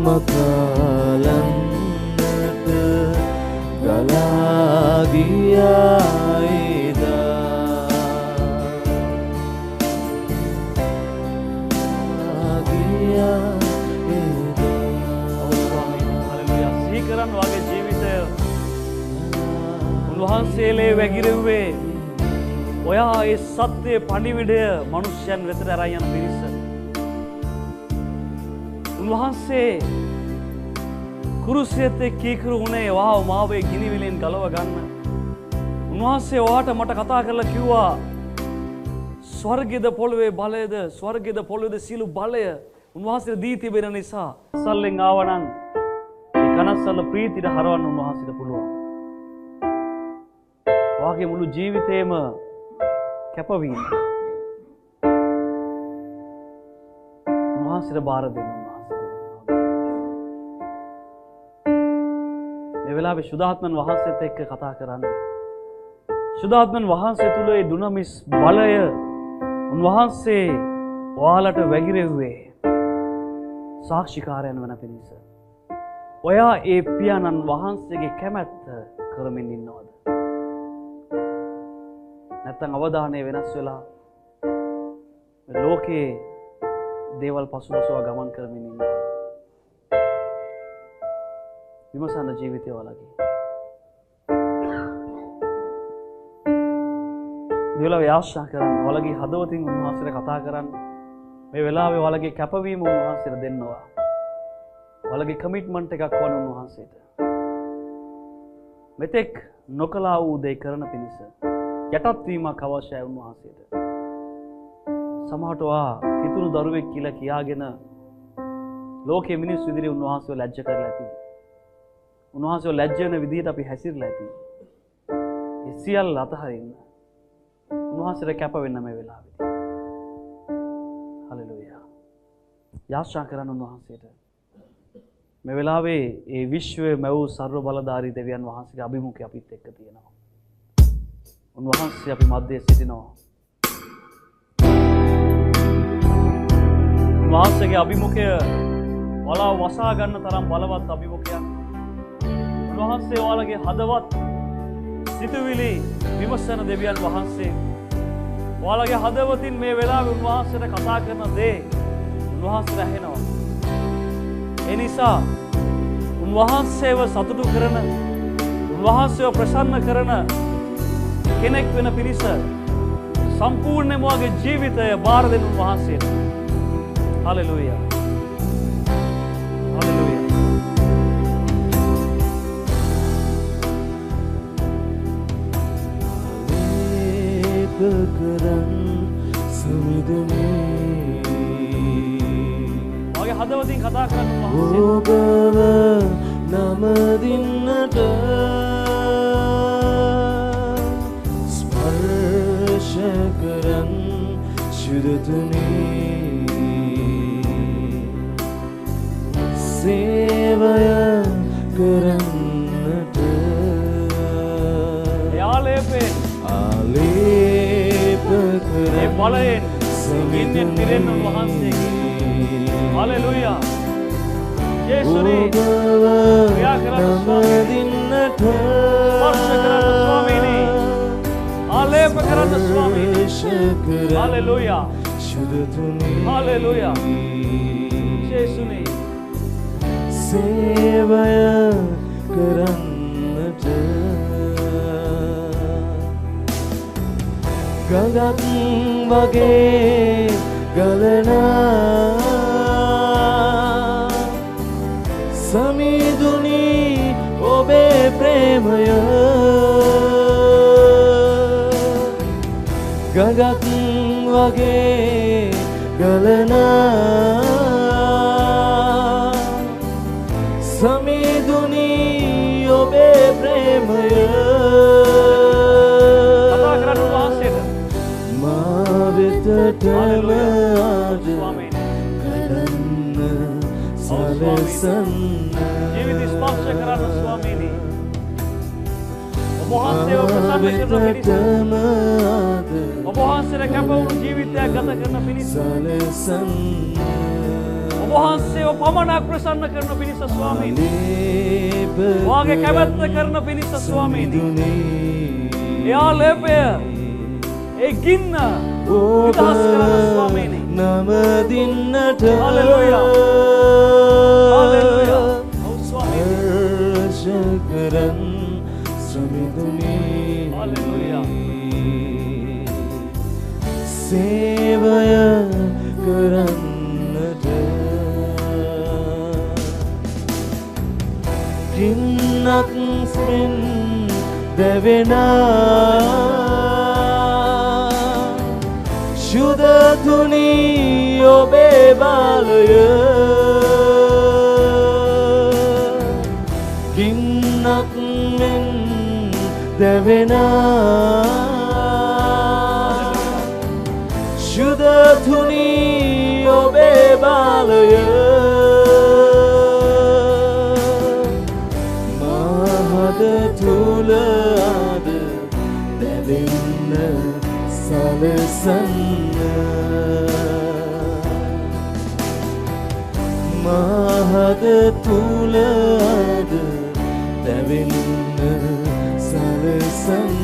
[SPEAKER 2] මකලන්නට ගලා ගියා එදා ගියා
[SPEAKER 1] හලෙලුයා සීකරන් වගේ ජීවිතය උන්වහන්සේලේ වැගිරෙව්වේ ඔයා ඒ සත්‍යයේ පණිවිඩය මිනිස්යන් වෙතට අරන් යන පිරිස උන්වහන්සේ කුරුසියත් කීකරු උනේ වාව මාවේ ගිනිවිලෙන් ගලව ගන්න උන්වහන්සේ ඔයාට මට කතා කරලා කිව්වා ස්වර්ගයේද පොළවේ බලයද ස්වර්ගයේද පොළවේද සියලු බලය උන්වහන්සේ දී තිබෙන නිසා සල්ලෙන් ආවනම් ඒ කනස්සල්ල ප්‍රීතියට හරවන්න උන්වහන්සේට පුළුවන් වාගේ මුළු ජීවිතේම කැපවීම උන්වහන්සේට බාර දෙන්න මේ වෙලාවේ සුදාත්මන් වහන්සේත් එක්ක කතා කරන්න සුදාත්මන් වහන්සේ තුල ඒ දුනමිස් බලය උන්වහන්සේ ඔයාලට වැగిරෙව්වේ සාක්ෂිකාරයන් වන පිණිස ඔයා ඒ පියාණන් වහන්සේගේ කැමැත්ත කරමින් ඉන්නවද නැත්තම් අවධානය වෙනස් වෙලා ලෝකේ දේවල් පසුපසුව ගමන් කරමින් ඉන්නවා විමසන්න ජීවිතය වලගේ මේ වෙලාවේ ආශා කරන්න වලගේ හදවතින් උන්වහන්සේට කතා කරන්න මේ වෙලාවේ වලගේ කැපවීම උන්වහන්සේට දෙන්නවා වලගේ කමිට්මන්ට් එකක් වන උන්වහන්සේට මෙතෙක් නොකලා වූ දේ කරන පිණිස යටත් වීමක් අවශ්‍යයි උන්වහන්සේට සමහරට වා කිතුණු දරුවෙක් කියලා කියාගෙන ලෝකයේ මිනිස්සු ඉදිරියේ උන්වහන්සේව ලැජ්ජ කරලා ඇති උන්වහන්සේව ලැජ්ජ වෙන විදිහට අපි හැසිරලා ඇති ඒ සියල්ල අතහරින්න උන්වහන්සේට කැප වෙන්න මේ වෙලාවේ හලෙලුයා යාශා කරන උන්වහන්සේට මේ වෙලාවේ ඒ විශ්වයේ මැව් සර්ව බලධාරී දෙවියන් වහන්සේගේ අභිමුඛය අපිත් එක්ක තියෙනවා උන්වහන්සේ අපි මැද්දේ සිටිනවා උන්වහන්සේගේ අභිමුඛය වලා වසා ගන්න තරම් බලවත් අභිමුඛයක් උන්වහන්සේ ඔයාලගේ හදවත් සිතුවිලි විමසන දෙවියන් වහන්සේ ඔයාලගේ හදවතින් මේ වෙලාවේ උන්වහන්සේට කතා කරන දේ උන්වහන්සේට ඇහෙනවා ඒ නිසා උන්වහන්සේව සතුටු කරන උන්වහන්සේව ප්‍රසන්න කරන කෙනෙක් වෙන පිරිස සම්පූර්ණයෙන්ම ඔයාගේ ජීවිතය බාර දෙන උන්වහන්සේට හලෙලුයා හලෙලුයා
[SPEAKER 2] කරන් සමිදනේ
[SPEAKER 1] ඔයාගේ හදවතින් කතා කරන
[SPEAKER 2] ඔබව නමදින්නට ස්පර්ශ කරන් සුදතුනේ සේවය කරන්නට
[SPEAKER 1] යාලේපේ
[SPEAKER 2] ආලේප කරන්
[SPEAKER 1] ඒ බලයෙන් සිගින්නේ පිරෙන්න උන්වහන්සේගේ හලෙලුයා යේසුනේ ක්‍රියා කරන ස්වාමීනි ස්පර්ශ කරන ස්වාමීනි ආලේප කරන ස්වාමීනි හලෙලුයා හලෙලුයා යේසුනේ
[SPEAKER 2] සේවය කරන්නට ගඟක් වගේ ගලනා මගක් වගේ ගලනා සමිඳුනි ඔබේ ප්‍රේමය
[SPEAKER 1] කතා කරන්න වාසයට
[SPEAKER 2] මා වෙතටම ආද
[SPEAKER 1] ස්වාමීනි
[SPEAKER 2] කරන්න සැලසන්න
[SPEAKER 1] ජීවිත ස්පර්ශ කරන්න ස්වාමීනි ඔබ වහන්සේව ප්‍රසන්න කරන පිණිස ඔබ වහන්සේට කැප වුණු ජීවිතයක් ගත කරන පිණිස
[SPEAKER 2] සැලසන්න
[SPEAKER 1] ඔබ වහන්සේව පමණක් ප්‍රසන්න කරන පිණිස ස්වාමීනි වාගේ කැමැත්ත කරන පිණිස ස්වාමීනි ඒ ආලේපය ඒ ගින්න විදහාස් කරන ස්වාමීනි
[SPEAKER 2] නමදින්නට
[SPEAKER 1] හලෙලූයා හලෙලූයා ඔව් ස්වාමීනි
[SPEAKER 2] හර්ෂ කරන් සමිඳුනි
[SPEAKER 1] හලෙලූයා
[SPEAKER 2] සේවය කරන්නට ගින්නක් මෙන් දැවෙනා ශුද්ධතුනි ඔබේ බාලය ගින්නක් මෙන් දැවෙනා ශුද්ධතුනි ඔබේ බාලය මහද තුල ආද දැවෙන්න සලසන්න මහද තුල ආද දැවෙන්න සලසන්න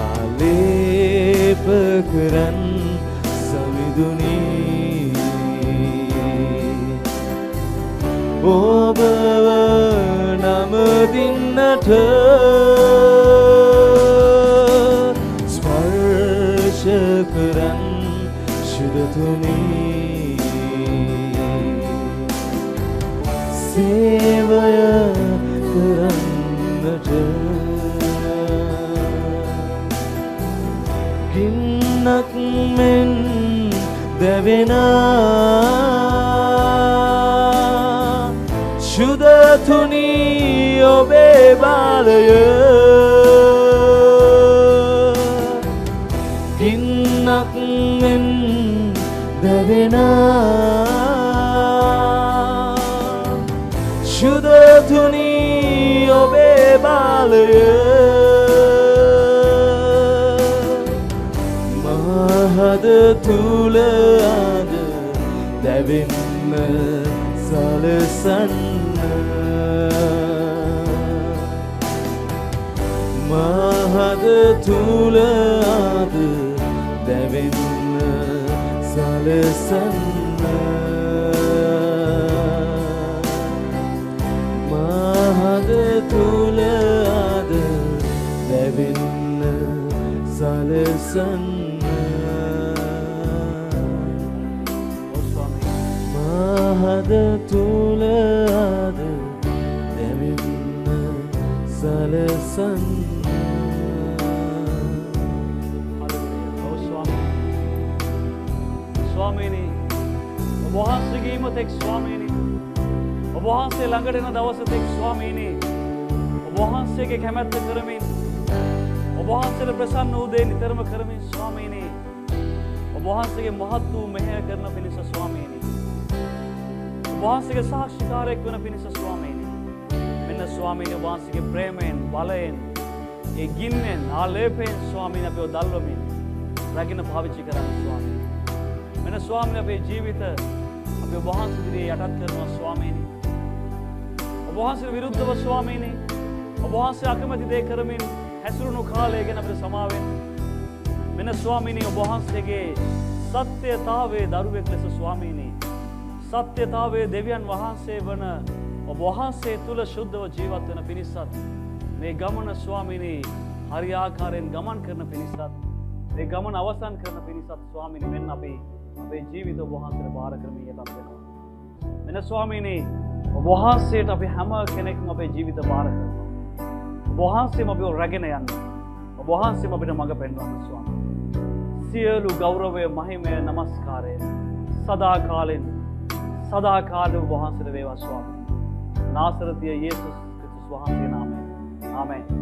[SPEAKER 2] ආලේප කරන් සමිඳුනි ඔබව නමදින්නට ස්පර්ශ කරන් ශුද්ධතුනි සේවය කරන්නට ගින්නක් මෙන් දැවෙනා ශුද්ධතුනි ඔබේ බාලය ගින්නක් මෙන් දැවෙනා ශුද්ධතුනි ඔබේ බාලය මහද තුල ආද දැවෙන්න සලසන්න මහද තුල ආද දැවෙන්න සලසන්න මහද තුල ආද දැවෙන්න සලසන්න මහද තුල ආද දැවෙන්න සලසන්න
[SPEAKER 1] ස්වාමීනි ඔබ වහන්සේගේ ඉමතෙක් ස්වාමීනි ඔබ වහන්සේ ළඟට එන දවසෙක් ස්වාමීනි ඔබ වහන්සේගේ කැමැත්ත කරමින් ඔබ වහන්සේට ප්‍රසන්න වූ දේ නිතරම කරමින් ස්වාමීනි ඔබ වහන්සේගේ මහත් වූ මෙහෙය කරන පිණිස ස්වාමීනි ඔබ වහන්සේගේ සාක්ෂිකාරයෙක් වන පිණිස ස්වාමීනි මෙන්න ස්වාමීනි ඔබ වහන්සේගේ ප්‍රේමයෙන් බලයෙන් ඒ ගින්නෙන් ආලේපයෙන් ස්වාමීනි අපිව දල්වමින් රැගෙන පාවිච්චි කරන්න ස්වාමීනි මෙන්න ස්වාමීනි අපේ ජීවිත අපි ඔබ වහන්සේ ඉදිරියේ යටත් කරනවා ස්වාමීනි ඔබ වහන්සේට විරුද්ධව ස්වාමීනි ඔබ වහන්සේ අකමැති දේ කරමින් හැසිරුණු කාලය ගැන අපිට සමා වෙන්න මෙන්න ස්වාමීනි ඔබ වහන්සේගේ සත්‍යතාවයේ දරුවෙක් ලෙස ස්වාමීනි සත්‍යතාවයේ දෙවියන් වහන්සේ වන ඔබ වහන්සේ තුල ශුද්ධව ජීවත් වෙන පිණිසත් මේ ගමන ස්වාමීනි හරි ආකාරයෙන් ගමන් කරන පිණිසත් මේ ගමන අවසන් කරන පිණිසත් ස්වාමීනි මෙන්න අපේ ජීවිත ඔබ වහන්සේට බාර කරමින් යටත් වෙනවා මෙන්න ස්වාමීනි ඔබ වහන්සේට අපි හැම කෙනෙක්ම අපේ ජීවිත බාර කරනවා ඔබ වහන්සේම අපිව රැගෙන යන්න වහන්සේම අපිට මඟ පෙන්වන්න ස්වාමී. සියලු ගෞරවය, මහිමය, නමස්කාරය සදාකාලෙන් සදාකාලෙම වහන්සේට වේවා ස්වාමී. නාසරතිය යේසුස් ක්‍රිස්තුස් වහන්සේ නාමයෙන්. ආමෙන්.